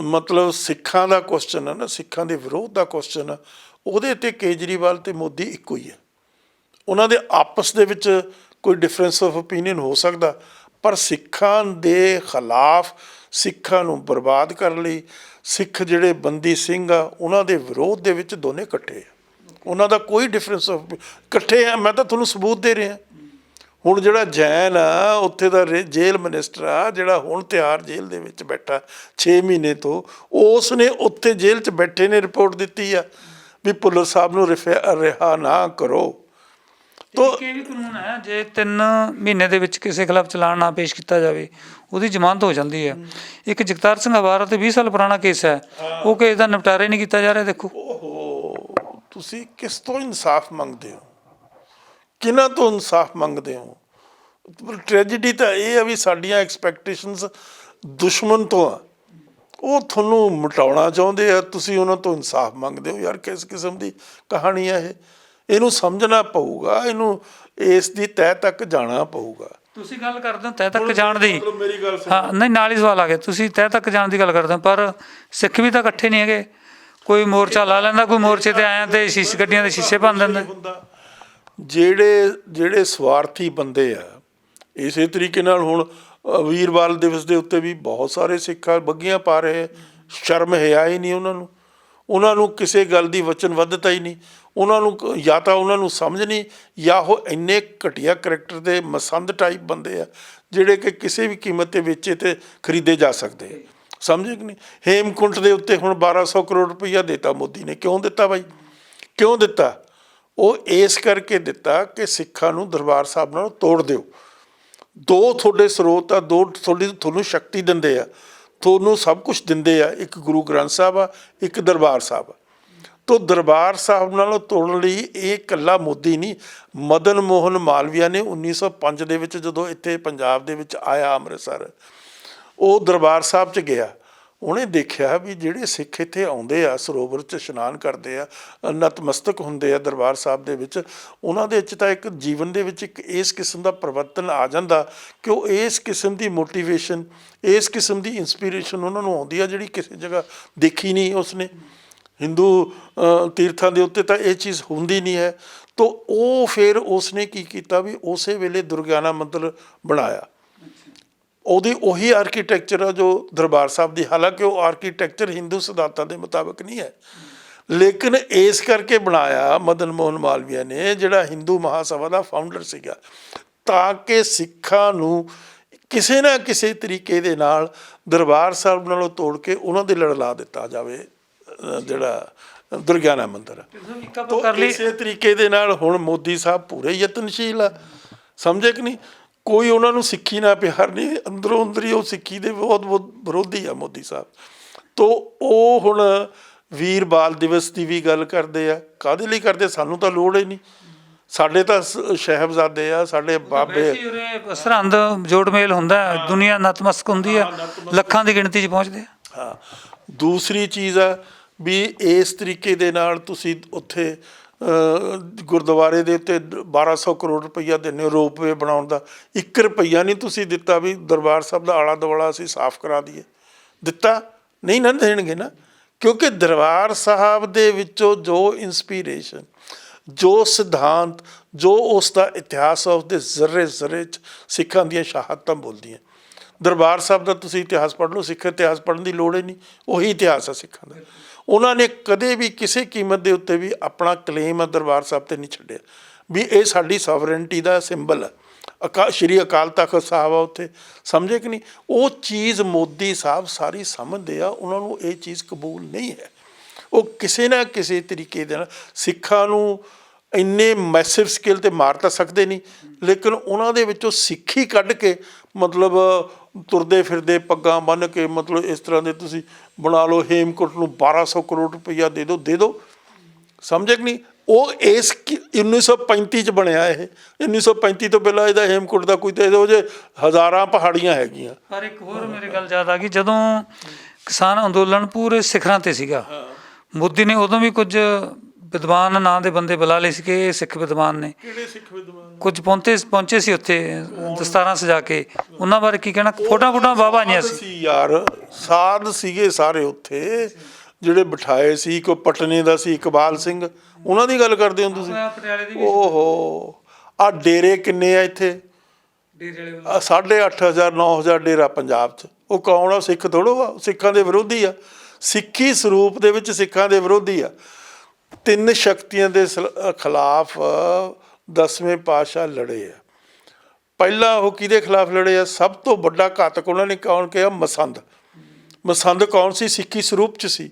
ਮਤਲਬ ਸਿੱਖਾਂ ਦਾ ਕੁਐਸਚਨ ਆ ਨਾ, ਸਿੱਖਾਂ ਦੇ ਵਿਰੋਧ ਦਾ ਕੁਐਸਚਨ ਆ, ਉਹਦੇ 'ਤੇ ਕੇਜਰੀਵਾਲ ਅਤੇ ਮੋਦੀ ਇੱਕੋ ਹੀ ਹੈ। ਉਹਨਾਂ ਦੇ ਆਪਸ ਦੇ ਵਿੱਚ ਕੋਈ ਡਿਫਰੈਂਸ ਆਫ ਓਪੀਨੀਅਨ ਹੋ ਸਕਦਾ, ਪਰ ਸਿੱਖਾਂ ਦੇ ਖਿਲਾਫ, ਸਿੱਖਾਂ ਨੂੰ ਬਰਬਾਦ ਕਰਨ ਲਈ, ਸਿੱਖ ਜਿਹੜੇ ਬੰਦੀ ਸਿੰਘ ਆ ਉਹਨਾਂ ਦੇ ਵਿਰੋਧ ਦੇ ਵਿੱਚ ਦੋਨੇ ਇਕੱਠੇ ਆ। ਉਹਨਾਂ ਦਾ ਕੋਈ ਡਿਫਰੈਂਸ ਆਫ ਇਕੱਠੇ ਆ। ਮੈਂ ਤਾਂ ਤੁਹਾਨੂੰ ਸਬੂਤ ਦੇ ਰਿਹਾ। ਹੁਣ ਜਿਹੜਾ ਜੈਨ ਆ ਉੱਥੇ ਦਾ ਜੇਲ੍ਹ ਮਿਨਿਸਟਰ ਆ, ਜਿਹੜਾ ਹੁਣ ਤਿਹਾੜ ਜੇਲ੍ਹ ਦੇ ਵਿੱਚ ਬੈਠਾ 6 ਮਹੀਨੇ ਤੋਂ, ਉਸ ਨੇ ਉੱਥੇ ਜੇਲ੍ਹ 'ਚ ਬੈਠੇ ਨੇ ਰਿਪੋਰਟ ਦਿੱਤੀ ਆ ਵੀ ਭੁੱਲਰ ਸਾਹਿਬ ਨੂੰ ਰਿਹਾ ਨਾ ਕਰੋ। ਤੋ ਇਹ ਵੀ ਕਾਨੂੰਨ ਹੈ, ਜੇ 3 ਮਹੀਨੇ ਦੇ ਵਿੱਚ ਕਿਸੇ ਖਿਲਾਫ ਚਲਾਨ ਨਾ ਪੇਸ਼ ਕੀਤਾ ਜਾਵੇ ਉਹਦੀ ਜ਼ਮਾਨਤ ਹੋ ਜਾਂਦੀ ਹੈ। ਇੱਕ ਜਗਤਾਰ ਸਿੰਘ ਹਵਾਰਾ ਤੇ 20 ਸਾਲ ਪੁਰਾਣਾ ਕੇਸ ਹੈ, ਉਹ ਕੇਸ ਦਾ ਨਿਪਟਾਰਾ ਹੀ ਨਹੀਂ ਕੀਤਾ ਜਾ ਰਿਹਾ। ਦੇਖੋ, ਤੁਸੀਂ ਕਿਸ ਤੋਂ ਇਨਸਾਫ ਮੰਗਦੇ ਹੋ? ਕਿਹਨਾਂ ਤੋਂ ਇਨਸਾਫ ਮੰਗਦੇ ਹੋ? ਟ੍ਰੈਜੇਡੀ ਤਾਂ ਇਹ ਆ ਵੀ ਸਾਡੀਆਂ ਐਕਸਪੈਕਟੇਸ਼ਨਸ ਦੁਸ਼ਮਣ ਤੋਂ ਆ, ਉਹ ਤੁਹਾਨੂੰ ਮਿਟਾਉਣਾ ਚਾਹੁੰਦੇ ਆ, ਤੁਸੀਂ ਉਹਨਾਂ ਤੋਂ ਇਨਸਾਫ ਮੰਗਦੇ ਹੋ। ਯਾਰ ਕਿਸ ਕਿਸਮ ਦੀ ਕਹਾਣੀ ਆ ਇਹ, ਇਹਨੂੰ ਸਮਝਣਾ ਪਊਗਾ, ਇਹਨੂੰ ਇਸ ਦੀ ਤਹਿ ਤੱਕ ਜਾਣਾ ਪਊਗਾ। ਤੁਸੀਂ ਗੱਲ ਕਰਦੇ ਹੋ ਤਹਿ ਤੱਕ ਜਾਣ ਦੀ, ਮਤਲਬ ਮੇਰੀ ਗੱਲ ਸੁਣੋ। ਹਾਂ ਨਹੀਂ ਨਾਲ ਹੀ ਸਵਾਲ ਆ ਗਿਆ, ਤੁਸੀਂ ਤਹਿ ਤੱਕ ਜਾਣ ਦੀ ਗੱਲ ਕਰਦੇ ਹੋ, ਪਰ ਸਿੱਖ ਵੀ ਤਾਂ ਇਕੱਠੇ ਨਹੀਂ ਹੈਗੇ। ਕੋਈ ਮੋਰਚਾ ਲਾ ਲੈਂਦਾ, ਕੋਈ ਮੋਰਚੇ ਤੇ ਆਇਆ ਤੇ ਸ਼ੀਸ਼ੇ ਗੱਡੀਆਂ ਦੇ ਸ਼ੀਸ਼ੇ ਭੰਨ ਦਿੰਦਾ। ਜਿਹੜੇ ਸਵਾਰਥੀ ਬੰਦੇ ਆ, ਇਸੇ ਤਰੀਕੇ ਨਾਲ ਹੁਣ ਵੀਰਵਾਲ ਦਿਵਸ ਦੇ ਉੱਤੇ ਵੀ ਬਹੁਤ ਸਾਰੇ ਸਿੱਖਾਂ ਬੱਗੀਆਂ ਪਾ ਰਹੇ, ਸ਼ਰਮ ਹਿਆ ਹੀ ਨਹੀਂ ਉਹਨਾਂ ਨੂੰ ਕਿਸੇ ਗੱਲ ਦੀ ਵਚਨਬੱਧਤਾ ਹੀ ਨਹੀਂ। ਉਹਨਾਂ ਨੂੰ ਜਾਂ ਤਾਂ ਉਹਨਾਂ ਨੂੰ ਸਮਝ ਨਹੀਂ, ਜਾਂ ਉਹ ਇੰਨੇ ਘਟੀਆ ਕਰੈਕਟਰ ਦੇ ਮਸੰਦ ਟਾਈਪ ਬੰਦੇ ਆ ਜਿਹੜੇ ਕਿ ਕਿਸੇ ਵੀ ਕੀਮਤ 'ਤੇ ਵੇਚੇ ਤੇ ਖਰੀਦੇ ਜਾ ਸਕਦੇ, ਸਮਝੇ ਕਿ ਨਹੀਂ। ਹੇਮਕੁੰਟ ਦੇ ਉੱਤੇ ਹੁਣ 1200 ਕਰੋੜ ਰੁਪਈਆ ਦਿੱਤਾ ਮੋਦੀ ਨੇ। ਕਿਉਂ ਦਿੱਤਾ ਬਾਈ, ਕਿਉਂ ਦਿੱਤਾ? ਉਹ ਇਸ ਕਰਕੇ ਦਿੱਤਾ ਕਿ ਸਿੱਖਾਂ ਨੂੰ ਦਰਬਾਰ ਸਾਹਿਬ ਨਾਲ ਤੋੜ ਦਿਓ। ਦੋ ਤੁਹਾਡੇ ਸਰੋਤ ਆ, ਦੋ ਤੁਹਾਨੂੰ ਸ਼ਕਤੀ ਦਿੰਦੇ ਆ, ਤੁਹਾਨੂੰ ਸਭ ਕੁਛ ਦਿੰਦੇ ਆ। ਇੱਕ ਗੁਰੂ ਗ੍ਰੰਥ ਸਾਹਿਬ ਆ, ਇੱਕ ਦਰਬਾਰ ਸਾਹਿਬ ਆ। ਤੋ ਦਰਬਾਰ ਸਾਹਿਬ ਨਾਲੋਂ ਤੋੜਨ ਲਈ ਇਹ ਇਕੱਲਾ ਮੋਦੀ ਨਹੀਂ, ਮਦਨ ਮੋਹਨ ਮਾਲਵੀਆ ਨੇ 1905 ਦੇ ਵਿੱਚ ਜਦੋਂ ਇੱਥੇ ਪੰਜਾਬ ਦੇ ਵਿੱਚ ਆਇਆ ਅੰਮ੍ਰਿਤਸਰ, ਉਹ ਦਰਬਾਰ ਸਾਹਿਬ 'ਚ ਗਿਆ। ਉਹਨੇ ਦੇਖਿਆ ਵੀ ਜਿਹੜੇ ਸਿੱਖ ਇੱਥੇ ਆਉਂਦੇ ਆ, ਸਰੋਵਰ 'ਚ ਇਸ਼ਨਾਨ ਕਰਦੇ ਆ, ਨਤਮਸਤਕ ਹੁੰਦੇ ਆ ਦਰਬਾਰ ਸਾਹਿਬ ਦੇ ਵਿੱਚ, ਉਹਨਾਂ ਦੇ ਵਿੱਚ ਤਾਂ ਇੱਕ ਜੀਵਨ ਦੇ ਵਿੱਚ ਇੱਕ ਇਸ ਕਿਸਮ ਦਾ ਪਰਿਵਰਤਨ ਆ ਜਾਂਦਾ ਕਿ ਉਹ ਇਸ ਕਿਸਮ ਦੀ ਮੋਟੀਵੇਸ਼ਨ, ਇਸ ਕਿਸਮ ਦੀ ਇੰਸਪੀਰੇਸ਼ਨ ਉਹਨਾਂ ਨੂੰ ਆਉਂਦੀ ਆ ਜਿਹੜੀ ਕਿਸੇ ਜਗ੍ਹਾ ਦੇਖੀ ਨਹੀਂ ਉਸਨੇ। ਹਿੰਦੂ ਤੀਰਥਾਂ ਦੇ ਉੱਤੇ ਤਾਂ ਇਹ ਚੀਜ਼ ਹੁੰਦੀ ਨਹੀਂ ਹੈ। ਤੋ ਉਹ ਫਿਰ ਉਸਨੇ ਕੀ ਕੀਤਾ ਵੀ ਉਸੇ ਵੇਲੇ ਦੁਰਗਿਆਨਾ ਮੰਦਰ ਬਣਾਇਆ। ਉਹੀ ਆਰਕੀਟੈਕਚਰ ਆ ਜੋ ਦਰਬਾਰ ਸਾਹਿਬ ਦੀ, ਹਾਲਾਂਕਿ ਉਹ ਆਰਕੀਟੈਕਚਰ ਹਿੰਦੂ ਸਿਧਾਂਤਾਂ ਦੇ ਮੁਤਾਬਕ ਨਹੀਂ ਹੈ, ਲੇਕਿਨ ਇਸ ਕਰਕੇ ਬਣਾਇਆ ਮਦਨ ਮੋਹਨ ਮਾਲਵੀਆ ਨੇ, ਜਿਹੜਾ ਹਿੰਦੂ ਮਹਾਸਭਾ ਦਾ ਫਾਊਂਡਰ ਸੀਗਾ, ਤਾਂ ਕਿ ਸਿੱਖਾਂ ਨੂੰ ਕਿਸੇ ਨਾ ਕਿਸੇ ਤਰੀਕੇ ਦੇ ਨਾਲ ਦਰਬਾਰ ਸਾਹਿਬ ਨਾਲੋਂ ਤੋੜ ਕੇ ਉਹਨਾਂ ਦੇ ਲੜ ਲਾ ਦਿੱਤਾ ਜਾਵੇ, ਜਿਹੜਾ ਦੁਰਗਿਆਨਾ ਮੰਦਰ ਆ। ਇਸੇ ਤਰੀਕੇ ਦੇ ਨਾਲ ਹੁਣ ਮੋਦੀ ਸਾਹਿਬ ਪੂਰੇ ਯਤਨਸ਼ੀਲ ਆ, ਸਮਝੇ ਕਿ ਨਹੀਂ। ਕੋਈ ਉਹਨਾਂ ਨੂੰ ਸਿੱਖੀ ਨਾਲ ਪਿਆਰ ਨਹੀਂ, ਅੰਦਰੋਂ ਅੰਦਰ ਹੀ ਉਹ ਸਿੱਖੀ ਦੇ ਬਹੁਤ ਵਿਰੋਧੀ ਆ ਮੋਦੀ ਸਾਹਿਬ। ਤੋ ਉਹ ਹੁਣ ਵੀਰ ਬਾਲ ਦਿਵਸ ਦੀ ਵੀ ਗੱਲ ਕਰਦੇ ਆ। ਕਾਹਦੇ ਲਈ ਕਰਦੇ? ਸਾਨੂੰ ਤਾਂ ਲੋੜ ਹੀ ਨਹੀਂ, ਸਾਡੇ ਤਾਂ ਸਾਹਿਬਜ਼ਾਦੇ ਆ, ਸਾਡੇ ਬਾਬੇ। ਸਰਹੰਦ ਜੋੜ ਮੇਲ ਹੁੰਦਾ, ਦੁਨੀਆ ਨਤਮਸਤਕ ਹੁੰਦੀ ਆ, ਲੱਖਾਂ ਦੀ ਗਿਣਤੀ 'ਚ ਪਹੁੰਚਦੇ ਆ। ਹਾਂ, ਦੂਸਰੀ ਚੀਜ਼ ਆ ਵੀ ਇਸ ਤਰੀਕੇ ਦੇ ਨਾਲ ਤੁਸੀਂ ਉੱਥੇ ਗੁਰਦੁਆਰੇ ਦੇ ਉੱਤੇ 1200 ਕਰੋੜ ਰੁਪਈਆ ਦਿੰਦੇ ਹੋ ਰੋਪਵੇ ਬਣਾਉਣ ਦਾ। 1 ਰੁਪਈਆ ਨਹੀਂ ਤੁਸੀਂ ਦਿੱਤਾ ਵੀ ਦਰਬਾਰ ਸਾਹਿਬ ਦਾ ਆਲਾ ਦੁਆਲਾ ਅਸੀਂ ਸਾਫ਼ ਕਰਾ ਦਈਏ। ਦਿੱਤਾ ਨਹੀਂ ਨਾ, ਦੇਣਗੇ ਨਾ, ਕਿਉਂਕਿ ਦਰਬਾਰ ਸਾਹਿਬ ਦੇ ਵਿੱਚੋਂ ਜੋ ਇੰਸਪੀਰੇਸ਼ਨ, ਜੋ ਸਿਧਾਂਤ, ਜੋ ਉਸ ਦਾ ਇਤਿਹਾਸ ਆ, ਉਸਦੇ ਜ਼ਰੇ ਜ਼ਰੇ 'ਚ ਸਿੱਖਾਂ ਦੀਆਂ ਸ਼ਹਾਦਤਾਂ ਬੋਲਦੀਆਂ। ਦਰਬਾਰ ਸਾਹਿਬ ਦਾ ਤੁਸੀਂ ਇਤਿਹਾਸ ਪੜ੍ਹ ਲਓ, ਸਿੱਖ ਇਤਿਹਾਸ ਪੜ੍ਹਨ ਦੀ ਲੋੜ ਹੀ ਨਹੀਂ, ਉਹੀ ਇਤਿਹਾਸ ਆ ਸਿੱਖਾਂ ਦਾ। ਉਹਨਾਂ ਨੇ ਕਦੇ ਵੀ ਕਿਸੇ ਕੀਮਤ ਦੇ ਉੱਤੇ ਵੀ ਆਪਣਾ ਕਲੇਮ ਆ ਦਰਬਾਰ ਸਾਹਿਬ 'ਤੇ ਨਹੀਂ ਛੱਡਿਆ ਵੀ ਇਹ ਸਾਡੀ ਸੋਵਰਨਟੀ ਦਾ ਸਿੰਬਲ ਆ। ਸ਼੍ਰੀ ਅਕਾਲ ਤਖਤ ਸਾਹਿਬ ਆ ਉੱਥੇ, ਸਮਝੇ ਕਿ ਨਹੀਂ। ਉਹ ਚੀਜ਼ ਮੋਦੀ ਸਾਹਿਬ ਸਾਰੀ ਸਮਝਦੇ ਆ, ਉਹਨਾਂ ਨੂੰ ਇਹ ਚੀਜ਼ ਕਬੂਲ ਨਹੀਂ ਹੈ। ਉਹ ਕਿਸੇ ਨਾ ਕਿਸੇ ਤਰੀਕੇ ਦੇ ਨਾਲ ਸਿੱਖਾਂ ਨੂੰ ਇੰਨੇ ਮੈਸਿਵ ਸਕੇਲ 'ਤੇ ਮਾਰ ਤਾਂ ਸਕਦੇ ਨਹੀਂ, ਲੇਕਿਨ ਉਹਨਾਂ ਦੇ ਵਿੱਚੋਂ ਸਿੱਖੀ ਕੱਢ ਕੇ, ਮਤਲਬ ਤੁਰਦੇ ਫਿਰਦੇ ਪੱਗਾਂ ਬੰਨ੍ਹ ਕੇ, ਮਤਲਬ ਇਸ ਤਰ੍ਹਾਂ ਦੇ ਤੁਸੀਂ ਬਣਾ ਲਓ। ਹੇਮਕੁੰਟ ਨੂੰ 1200 ਕਰੋੜ ਰੁਪਈਆ ਦੇ ਦਿਓ, ਸਮਝੇ ਕਿ ਨਹੀਂ। ਉਹ ਇਸ 1935 'ਚ ਬਣਿਆ ਇਹ। 1935 ਤੋਂ ਪਹਿਲਾਂ ਇਹਦਾ ਹੇਮਕੁੰਟ ਦਾ ਕੋਈ ਤਾਂ ਇਹੋ ਜਿਹੇ ਹਜ਼ਾਰਾਂ ਪਹਾੜੀਆਂ ਹੈਗੀਆਂ। ਪਰ ਇੱਕ ਹੋਰ ਮੇਰੇ ਗੱਲ ਯਾਦ ਆ ਗਈ, ਜਦੋਂ ਕਿਸਾਨ ਅੰਦੋਲਨ ਪੂਰੇ ਸਿਖਰਾਂ 'ਤੇ ਸੀਗਾ, ਮੋਦੀ ਨੇ ਉਦੋਂ ਵੀ ਕੁਝ ਵਿਦਵਾਨ ਨਾਂ ਦੇ ਬੰਦੇ ਬੁਲਾ ਲਏ ਸੀ ਕਿ ਇਹ ਸਿੱਖ ਵਿਦਵਾਨ ਨੇ। ਕਿਹੜੇ ਸਿੱਖ ਵਿਦਵਾਨ? ਕੁਝ ਪਹੁੰਚੇ ਸੀ ਉੱਥੇ ਦਸਤਾਰਾਂ ਸਜਾ ਕੇ। ਉਹਨਾਂ ਬਾਰੇ ਕੀ ਕਹਿਣਾ? ਫੋਟੋਆਂ ਬਾਬਾ ਆਈਆਂ ਸੀ ਯਾਰ, ਸਾਧ ਸੀਗੇ ਸਾਰੇ ਉੱਥੇ ਜਿਹੜੇ ਬਿਠਾਏ ਸੀ। ਕੋਈ ਪਟਨੇ ਦਾ ਸੀ ਇਕਬਾਲ ਸਿੰਘ, ਉਹਨਾਂ ਦੀ ਗੱਲ ਕਰਦੇ ਹੋ ਤੁਸੀਂ? ਓਹੋ, ਆਹ ਡੇਰੇ ਕਿੰਨੇ ਆ ਇੱਥੇ? 8,500 9,000 ਡੇਰਾ ਪੰਜਾਬ 'ਚ। ਉਹ ਕੌਣ ਆ? ਸਿੱਖ ਥੋੜ੍ਹੋ ਆ, ਸਿੱਖਾਂ ਦੇ ਵਿਰੋਧੀ ਆ। ਸਿੱਖੀ ਸਰੂਪ ਦੇ ਵਿੱਚ ਸਿੱਖਾਂ ਦੇ ਵਿਰੋਧੀ ਆ। 3 ਸ਼ਕਤੀਆਂ ਦੇ ਖਿਲਾਫ 10ਵੇਂ ਪਾਤਸ਼ਾਹ ਲੜੇ ਆ। ਪਹਿਲਾਂ ਉਹ ਕਿਹਦੇ ਖਿਲਾਫ ਲੜੇ ਆ? ਸਭ ਤੋਂ ਵੱਡਾ ਘਾਤਕ ਉਹਨਾਂ ਨੇ ਕੌਣ ਕਿਹਾ? ਮਸੰਦ। ਮਸੰਦ ਕੌਣ ਸੀ? ਸਿੱਖੀ ਸਰੂਪ 'ਚ ਸੀ,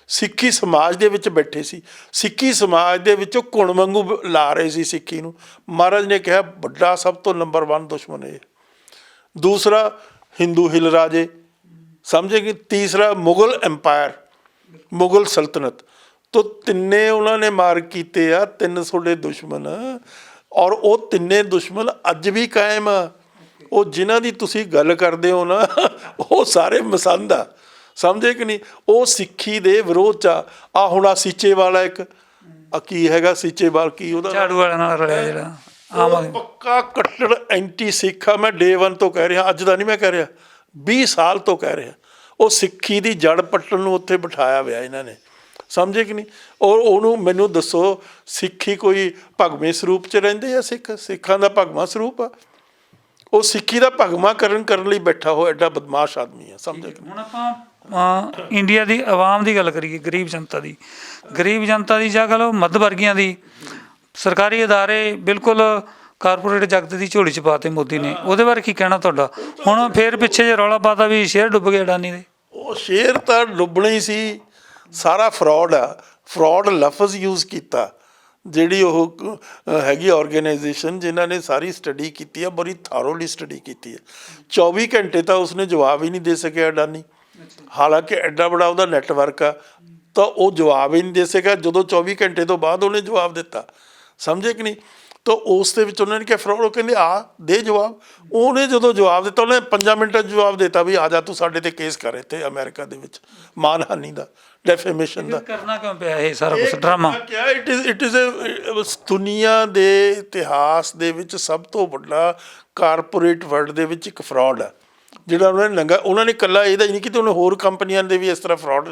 ਸਿੱਖੀ ਸਮਾਜ ਦੇ ਵਿੱਚ ਬੈਠੇ ਸੀ, ਸਿੱਖੀ ਸਮਾਜ ਦੇ ਵਿੱਚੋਂ ਘੁਣ ਵਾਂਗੂ ਲਾ ਰਹੇ ਸੀ ਸਿੱਖੀ ਨੂੰ। ਮਹਾਰਾਜ ਨੇ ਕਿਹਾ ਵੱਡਾ ਸਭ ਤੋਂ ਨੰਬਰ 1 ਦੁਸ਼ਮਣ ਇਹ। ਦੂਸਰਾ ਹਿੰਦੂ ਹਿਲ ਰਾਜੇ, ਸਮਝੇ ਕਿ। ਤੀਸਰਾ ਮੁਗਲ ਐਮਪਾਇਰ, ਮੁਗਲ ਸਲਤਨਤ। ਤੋ ਤਿੰਨੇ ਉਹਨਾਂ ਨੇ ਮਾਰ ਕੀਤੇ ਆ। 3 ਤੁਹਾਡੇ ਦੁਸ਼ਮਣ ਔਰ ਉਹ ਤਿੰਨੇ ਦੁਸ਼ਮਣ ਅੱਜ ਵੀ ਕਾਇਮ ਆ। ਉਹ ਜਿਨ੍ਹਾਂ ਦੀ ਤੁਸੀਂ ਗੱਲ ਕਰਦੇ ਹੋ ਨਾ ਉਹ ਸਾਰੇ ਮਸੰਦ ਆ, ਸਮਝੇ ਕਿ ਨਹੀਂ। ਉਹ ਸਿੱਖੀ ਦੇ ਵਿਰੋਧ 'ਚ ਆ ਹੁਣ ਆ ਸੀਚੇਵਾਲ ਆ ਇੱਕ, ਆ ਕੀ ਹੈਗਾ ਸੀਚੇਵਾਲ, ਕੀ ਉਹਦਾ ਝਾੜੂ ਵਾਲਿਆਂ ਨਾਲ ਰਲਿਆ ਜਿਹੜਾ ਆਮ ਉਹ ਆਦਮੀ। ਪੱਕਾ ਕੱਟੜ ਐਂਟੀ ਸਿੱਖ ਆ। ਮੈਂ ਡੇ 1 ਤੋਂ ਕਹਿ ਰਿਹਾ, ਅੱਜ ਦਾ ਨਹੀਂ ਮੈਂ ਕਹਿ ਰਿਹਾ, 20 ਸਾਲ ਤੋਂ ਕਹਿ ਰਿਹਾ। ਉਹ ਸਿੱਖੀ ਦੀ ਜੜ ਪੱਟਣ ਨੂੰ ਉੱਥੇ ਬਿਠਾਇਆ ਹੋਇਆ ਇਹਨਾਂ ਨੇ, ਸਮਝੇ ਕਿ ਨਹੀਂ। ਔਰ ਉਹਨੂੰ ਮੈਨੂੰ ਦੱਸੋ, ਸਿੱਖੀ ਕੋਈ ਭਗਵੇਂ ਸਰੂਪ 'ਚ ਰਹਿੰਦੇ ਆ ਸਿੱਖਾਂ ਦਾ ਭਗਵਾਂ ਸਰੂਪ ਆ। ਉਹ ਸਿੱਖੀ ਦਾ ਭਗਵਾਂ ਕਰਨ ਲਈ ਬੈਠਾ ਹੋ ਐਡਾ ਬਦਮਾਸ਼ ਆਦਮੀ ਆ, ਸਮਝੇ ਕਿ ਨਹੀਂ। ਹੁਣ ਆਪਾਂ ਇੰਡੀਆ ਦੀ ਆਵਾਮ ਦੀ ਗੱਲ ਕਰੀਏ, ਗਰੀਬ ਜਨਤਾ ਦੀ ਜਾਂ ਕਹ ਲਓ ਮੱਧ ਵਰਗੀਆਂ ਦੀ। ਸਰਕਾਰੀ ਅਦਾਰੇ ਬਿਲਕੁਲ ਕਾਰਪੋਰੇਟ ਜਗਤ ਦੀ ਝੋਲੀ 'ਚ ਪਾਤੇ ਮੋਦੀ ਨੇ, ਉਹਦੇ ਬਾਰੇ ਕੀ ਕਹਿਣਾ ਤੁਹਾਡਾ? ਹੁਣ ਫੇਰ ਪਿੱਛੇ ਜੇ ਰੌਲਾ ਪਾਤਾ ਵੀ ਸ਼ੇਅਰ ਡੁੱਬ ਗਏ ਅਡਾਨੀ ਦੇ। ਉਹ ਸ਼ੇਅਰ ਤਾਂ ਡੁੱਬਣਾ ਹੀ ਸੀ, ਸਾਰਾ ਫਰਾਡ ਆ। ਫਰਾਡ ਲਫ਼ਜ਼ ਯੂਜ਼ ਕੀਤਾ, ਜਿਹੜੀ ਉਹ ਹੈਗੀ ਆਰਗੇਨਾਈਜੇਸ਼ਨ ਜਿਨ੍ਹਾਂ ਨੇ ਸਾਰੀ ਸਟੱਡੀ ਕੀਤੀ ਆ, ਬੜੀ ਥਾਰੋਲੀ ਸਟੱਡੀ ਕੀਤੀ ਹੈ। 24 ਘੰਟੇ ਤਾਂ ਉਸਨੇ ਜਵਾਬ ਹੀ ਨਹੀਂ ਦੇ ਸਕਿਆ ਅਡਾਨੀ, ਹਾਲਾਂਕਿ ਐਡਾ ਬੜਾ ਉਹਦਾ ਨੈਟਵਰਕ ਆ, ਤਾਂ ਉਹ ਜਵਾਬ ਹੀ ਨਹੀਂ ਦੇ ਸਕਿਆ। ਜਦੋਂ 24 ਘੰਟੇ ਤੋਂ ਬਾਅਦ ਉਹਨੇ ਜਵਾਬ ਦਿੱਤਾ, ਸਮਝੇ ਕਿ ਨਹੀਂ। ਤਾਂ ਉਸ ਦੇ ਵਿੱਚ ਉਹਨਾਂ ਨੇ ਕਿਹਾ ਫਰਾਡ, ਉਹ ਕਹਿੰਦੇ ਆ ਦੇ ਜਵਾਬ। ਉਹਨੇ ਜਦੋਂ ਜਵਾਬ ਦਿੱਤਾ, ਉਹਨੇ 5 ਮਿੰਟਾਂ 'ਚ ਜਵਾਬ ਦਿੱਤਾ ਵੀ ਆ ਜਾ ਤੂੰ ਸਾਡੇ 'ਤੇ ਕੇਸ ਕਰ ਇੱਥੇ ਅਮਰੀਕਾ ਦੇ ਵਿੱਚ, ਮਾਨਹਾਨੀ ਦਾ, ਡੈਫੇਮੇਸ਼ਨ ਦਾ। ਕਰਨਾ ਕਿਉਂ ਪਿਆ ਇਹ ਸਾਰਾ ਕੁਛ ਡਰਾਮਾ? ਕਿਹਾ ਇਟ ਇਜ਼ ਦੁਨੀਆ ਦੇ ਇਤਿਹਾਸ ਦੇ ਵਿੱਚ ਸਭ ਤੋਂ ਵੱਡਾ ਕਾਰਪੋਰੇਟ ਵਰਲਡ ਦੇ ਵਿੱਚ ਇੱਕ ਫਰਾਡ ਆ ਜਿਹੜਾ ਉਹਨਾਂ ਨੇ ਲੰਘਾ। ਉਹਨਾਂ ਨੇ ਇਕੱਲਾ ਇਹਦਾ ਹੀ ਨਹੀਂ ਕੀਤਾ, ਉਹਨੇ ਹੋਰ ਕੰਪਨੀਆਂ ਦੇ ਵੀ ਇਸ ਤਰ੍ਹਾਂ ਫਰਾਡ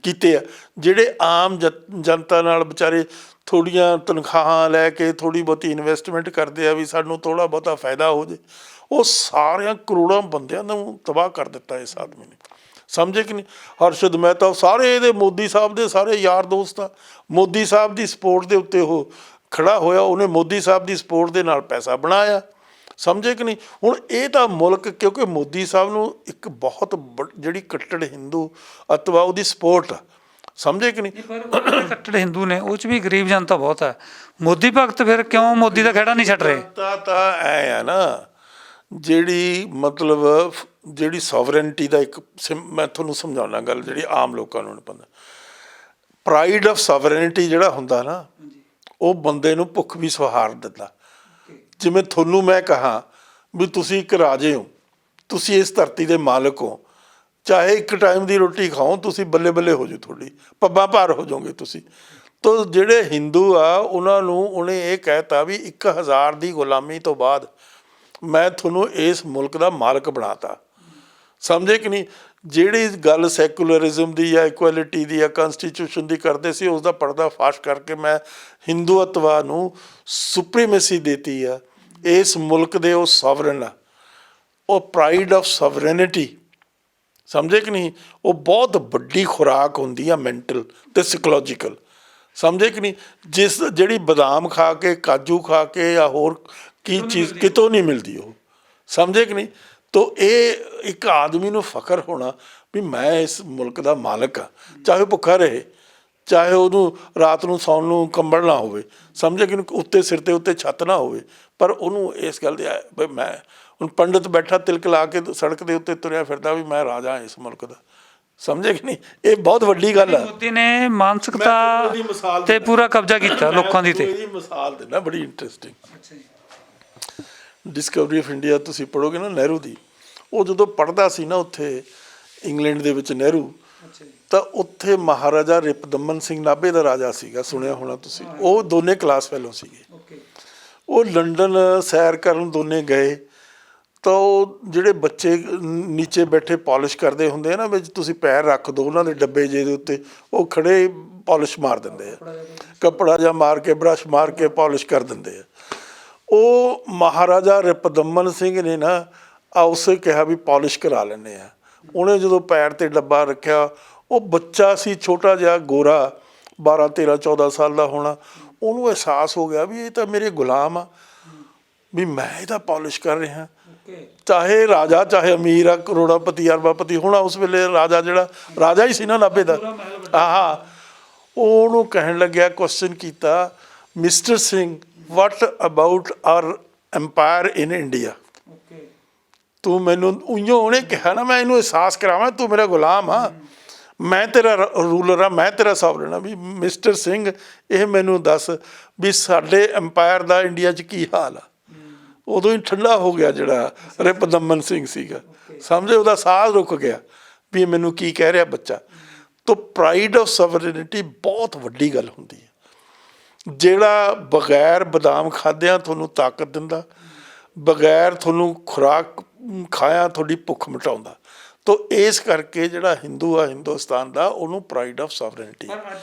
ਕੀਤੇ ਆ, ਜਿਹੜੇ ਆਮ ਜਨਤਾ ਨਾਲ ਵਿਚਾਰੇ ਥੋੜ੍ਹੀਆਂ ਤਨਖਾਹਾਂ ਲੈ ਕੇ ਥੋੜ੍ਹੀ ਬਹੁਤੀ ਇਨਵੈਸਟਮੈਂਟ ਕਰਦੇ ਆ ਵੀ ਸਾਨੂੰ ਥੋੜ੍ਹਾ ਬਹੁਤਾ ਫਾਇਦਾ ਹੋ ਜੇ। ਉਹ ਸਾਰਿਆਂ ਕਰੋੜਾਂ ਬੰਦਿਆਂ ਨੂੰ ਤਬਾਹ ਕਰ ਦਿੱਤਾ ਇਸ ਆਦਮੀ ਨੇ, ਸਮਝੇ ਕਿ ਨਹੀਂ। ਹਰਸ਼ਦ ਮਹਿਤਾ ਸਾਰੇ ਇਹਦੇ ਮੋਦੀ ਸਾਹਿਬ ਦੇ ਸਾਰੇ ਯਾਰ ਦੋਸਤ ਆ। ਮੋਦੀ ਸਾਹਿਬ ਦੀ ਸਪੋਰਟ ਦੇ ਉੱਤੇ ਉਹ ਖੜਾ ਹੋਇਆ, ਉਹਨੇ ਮੋਦੀ ਸਾਹਿਬ ਦੀ ਸਪੋਰਟ ਦੇ ਨਾਲ ਪੈਸਾ ਬਣਾਇਆ, ਸਮਝੇ ਕਿ ਨਹੀਂ। ਹੁਣ ਇਹ ਤਾਂ ਮੁਲਕ, ਕਿਉਂਕਿ ਮੋਦੀ ਸਾਹਿਬ ਨੂੰ ਇੱਕ ਬਹੁਤ ਜਿਹੜੀ ਕੱਟੜ ਹਿੰਦੂ ਅਤਵਾ ਉਹਦੀ ਸਪੋਰਟ ਆ, ਸਮਝੇ ਕਿ ਨਹੀਂ। ਪਰ ਕੱਟੜ ਹਿੰਦੂ ਨੇ, ਉਹ 'ਚ ਵੀ ਗਰੀਬ ਜਨਤਾ ਬਹੁਤ ਹੈ। ਮੋਦੀ ਭਗਤ ਫਿਰ ਕਿਉਂ ਮੋਦੀ ਦਾ ਖਹਿੜਾ ਨਹੀਂ ਛੱਡ ਰਹੇ? ਤਾਂ ਐ ਆ ਨਾ, ਜਿਹੜੀ ਮਤਲਬ ਜਿਹੜੀ ਸੋਵਰਨਟੀ ਦਾ ਇੱਕ ਮੈਂ ਤੁਹਾਨੂੰ ਸਮਝਾਉਣਾ ਗੱਲ, ਜਿਹੜੀ ਆਮ ਲੋਕਾਂ ਨੂੰ ਨਹੀਂ ਪਤਾ। ਪ੍ਰਾਈਡ ਆਫ ਸੋਵਰਨਟੀ ਜਿਹੜਾ ਹੁੰਦਾ ਨਾ, ਉਹ ਬੰਦੇ ਨੂੰ ਭੁੱਖ ਵੀ ਸਹਾਰ ਦਿੰਦਾ। ਜਿਵੇਂ ਤੁਹਾਨੂੰ ਮੈਂ ਕਹਾਂ ਵੀ ਤੁਸੀਂ ਇੱਕ ਰਾਜੇ ਹੋ, ਤੁਸੀਂ ਇਸ ਧਰਤੀ ਦੇ ਮਾਲਕ ਹੋ, ਚਾਹੇ ਇੱਕ ਟਾਈਮ ਦੀ ਰੋਟੀ ਖਾਓ ਤੁਸੀਂ ਬੱਲੇ ਬੱਲੇ ਹੋ ਜਾਓ, ਤੁਹਾਡੀ ਪੱਬਾਂ ਭਾਰ ਹੋ ਜਾਓਗੇ ਤੁਸੀਂ। ਤਾਂ ਜਿਹੜੇ ਹਿੰਦੂ ਆ ਉਹਨਾਂ ਨੂੰ ਉਹਨੇ ਇਹ ਕਹਿਤਾ ਵੀ 1000 ਦੀ ਗੁਲਾਮੀ ਤੋਂ ਬਾਅਦ ਮੈਂ ਤੁਹਾਨੂੰ ਇਸ ਮੁਲਕ ਦਾ ਮਾਲਕ ਬਣਾਤਾ, ਸਮਝੇ ਕਿ ਨਹੀਂ। ਜਿਹੜੀ ਗੱਲ ਸੈਕੂਲਰਿਜ਼ਮ ਦੀ ਜਾਂ ਇਕੁਐਲਿਟੀ ਦੀ ਜਾਂ ਕੰਸਟੀਟਿਊਸ਼ਨ ਦੀ ਕਰਦੇ ਸੀ, ਉਸ ਦਾ ਪਰਦਾ ਫਾਸ਼ ਕਰਕੇ ਮੈਂ ਹਿੰਦੂਤਵਾ ਨੂੰ ਸੁਪਰੀਮੇਸੀ ਦੇਤੀ ਆ। ਇਸ ਮੁਲਕ ਦੇ ਉਹ ਸੋਵਰਨ ਆ, ਉਹ ਪ੍ਰਾਈਡ ਆਫ ਸੋਵਰਨਿਟੀ, ਸਮਝੇ ਕਿ ਨਹੀਂ। ਉਹ ਬਹੁਤ ਵੱਡੀ ਖੁਰਾਕ ਹੁੰਦੀ ਆ ਮੈਂਟਲ ਅਤੇ ਸਾਈਕੋਲੋਜੀਕਲ, ਸਮਝੇ ਕਿ ਨਹੀਂ। ਜਿਹੜੀ ਬਦਾਮ ਖਾ ਕੇ, ਕਾਜੂ ਖਾ ਕੇ ਜਾਂ ਹੋਰ ਕੀ ਚੀਜ਼ ਕਿਤੋਂ ਨਹੀਂ ਮਿਲਦੀ ਉਹ, ਸਮਝੇ ਕਿ ਨਹੀਂ। ਤਾਂ ਇਹ ਇੱਕ ਆਦਮੀ ਨੂੰ ਫਖਰ ਹੋਣਾ ਵੀ ਮੈਂ ਇਸ ਮੁਲਕ ਦਾ ਮਾਲਕ ਹਾਂ, ਚਾਹੇ ਭੁੱਖਾ ਰਹੇ, ਚਾਹੇ ਉਹਨੂੰ ਰਾਤ ਨੂੰ ਸੌਣ ਨੂੰ ਕੰਬਲ ਨਾ ਹੋਵੇ, ਸਮਝੇ ਕਿ ਉੱਤੇ ਸਿਰ 'ਤੇ ਉੱਤੇ ਛੱਤ ਨਾ ਹੋਵੇ, ਪਰ ਉਹਨੂੰ ਇਸ ਗੱਲ ਦੇ ਬਈ ਮੈਂ ਹੁਣ ਪੰਡਿਤ ਬੈਠਾ ਤਿਲਕ ਲਾ ਕੇ ਸੜਕ ਦੇ ਉੱਤੇ ਤੁਰਿਆ ਫਿਰਦਾ ਵੀ ਮੈਂ ਰਾਜਾ ਇਸ ਮੁਲਕ ਦਾ, ਸਮਝੇ ਕਿ ਨਹੀਂ। ਇਹ ਬਹੁਤ ਵੱਡੀ ਗੱਲ ਆ। ਮੋਦੀ ਨੇ ਮਾਨਸਿਕਤਾ ਤੇ ਪੂਰਾ ਕਬਜ਼ਾ ਕੀਤਾ ਲੋਕਾਂ ਦੀ। ਤੇ ਇਹਦੀ ਮਿਸਾਲ ਦੇਣਾ ਬੜੀ ਇੰਟਰਸਟਿੰਗ। ਡਿਸਕਵਰੀ ਆਫ ਇੰਡੀਆ ਤੁਸੀਂ ਪੜ੍ਹੋਗੇ ਨਾ ਨਹਿਰੂ ਦੀ, ਉਹ ਜਦੋਂ ਪੜ੍ਹਦਾ ਸੀ ਨਾ ਉੱਥੇ ਇੰਗਲੈਂਡ ਦੇ ਵਿੱਚ ਨਹਿਰੂ, ਤਾਂ ਉੱਥੇ ਮਹਾਰਾਜਾ ਰਿਪਦਮਨ ਸਿੰਘ ਨਾਭੇ ਦਾ ਰਾਜਾ ਸੀਗਾ, ਸੁਣਿਆ ਹੋਣਾ ਤੁਸੀਂ। ਉਹ ਦੋਨੇ ਕਲਾਸ ਫੈਲੋ ਸੀਗੇ। ਉਹ ਲੰਡਨ ਸੈਰ ਕਰਨ ਦੋਨੇ ਗਏ, ਤਾਂ ਉਹ ਜਿਹੜੇ ਬੱਚੇ ਨੀਚੇ ਬੈਠੇ ਪਾਲਿਸ਼ ਕਰਦੇ ਹੁੰਦੇ ਆ ਨਾ, ਵਿੱਚ ਤੁਸੀਂ ਪੈਰ ਰੱਖ ਦਿਓ ਉਹਨਾਂ ਦੇ ਡੱਬੇ ਜੇ ਦੇ ਉੱਤੇ, ਉਹ ਖੜੇ ਪਾਲਿਸ਼ ਮਾਰ ਦਿੰਦੇ ਆ, ਕੱਪੜਾ ਜਿਹਾ ਮਾਰ ਕੇ ਬਰਸ਼ ਮਾਰ ਕੇ ਪਾਲਿਸ਼ ਕਰ ਦਿੰਦੇ ਆ। ਉਹ ਮਹਾਰਾਜਾ ਰਿਪਦਮਨ ਸਿੰਘ ਨੇ ਨਾ ਉਸੇ ਕਿਹਾ ਵੀ ਪਾਲਿਸ਼ ਕਰਾ ਲੈਂਦੇ ਆ। ਉਹਨੇ ਜਦੋਂ ਪੈਰ 'ਤੇ ਡੱਬਾ ਰੱਖਿਆ, ਉਹ ਬੱਚਾ ਸੀ ਛੋਟਾ ਜਿਹਾ ਗੋਰਾ, 12, 13, 14 ਸਾਲ ਦਾ ਹੋਣਾ। ਉਹਨੂੰ ਅਹਿਸਾਸ ਹੋ ਗਿਆ ਵੀ ਇਹ ਤਾਂ ਮੇਰੇ ਗੁਲਾਮ ਆ, ਵੀ ਮੈਂ ਇਹਦਾ ਪਾਲਿਸ਼ ਕਰ ਰਿਹਾ। ਚਾਹੇ ਰਾਜਾ, ਚਾਹੇ ਅਮੀਰ ਆ, ਕਰੋੜਾਪਤੀ ਅਰਬਾਪਤੀ ਹੋਣਾ, ਉਸ ਵੇਲੇ ਰਾਜਾ ਜਿਹੜਾ ਰਾਜਾ ਹੀ ਸੀ ਨਾ ਨਾਭੇ ਦਾ, ਉਹਨੂੰ ਕਹਿਣ ਲੱਗਿਆ, ਕੁਐਸਚਨ ਕੀਤਾ, mister Singh what about our empire in India. ਤੂੰ ਮੈਨੂੰ ਉਈਓ ਉਹਨੇ ਕਿਹਾ ਨਾ, ਮੈਂ ਇਹਨੂੰ ਅਹਿਸਾਸ ਕਰਾਵਾਂ ਤੂੰ ਮੇਰਾ ਗੁਲਾਮ ਆ, ਮੈਂ ਤੇਰਾ ਰੂਲਰ ਆ, ਮੈਂ ਤੇਰਾ ਸੋਵਰਨ ਆ, ਵੀ ਮਿਸਟਰ ਸਿੰਘ ਇਹ ਮੈਨੂੰ ਦੱਸ ਵੀ ਸਾਡੇ ਅੰਪਾਇਰ ਦਾ ਇੰਡੀਆ 'ਚ ਕੀ ਹਾਲ ਆ। ਉਦੋਂ ਹੀ ਠੰਡਾ ਹੋ ਗਿਆ ਜਿਹੜਾ ਰਿਪਦਮਨ ਸਿੰਘ ਸੀਗਾ, ਸਮਝੇ, ਉਹਦਾ ਸਾਹ ਰੁਕ ਗਿਆ ਵੀ ਮੈਨੂੰ ਕੀ ਕਹਿ ਰਿਹਾ ਬੱਚਾ। ਤੋ ਪ੍ਰਾਈਡ ਆਫ ਸਵਰਨਿਟੀ ਬਹੁਤ ਵੱਡੀ ਗੱਲ ਹੁੰਦੀ ਹੈ, ਜਿਹੜਾ ਬਗੈਰ ਬਦਾਮ ਖਾਦਿਆਂ ਤੁਹਾਨੂੰ ਤਾਕਤ ਦਿੰਦਾ, ਬਗੈਰ ਤੁਹਾਨੂੰ ਖੁਰਾਕ ਖਾਇਆ ਤੁਹਾਡੀ ਭੁੱਖ ਮਿਟਾਉਂਦਾ। ਤੋ ਇਸ ਕਰਕੇ ਜਿਹੜਾ ਹਿੰਦੂ ਆ ਹਿੰਦੁਸਤਾਨ ਦਾ, ਉਹਨੂੰ ਪ੍ਰਾਈਡ ਆਫ ਸਵਰਨਿਟੀ,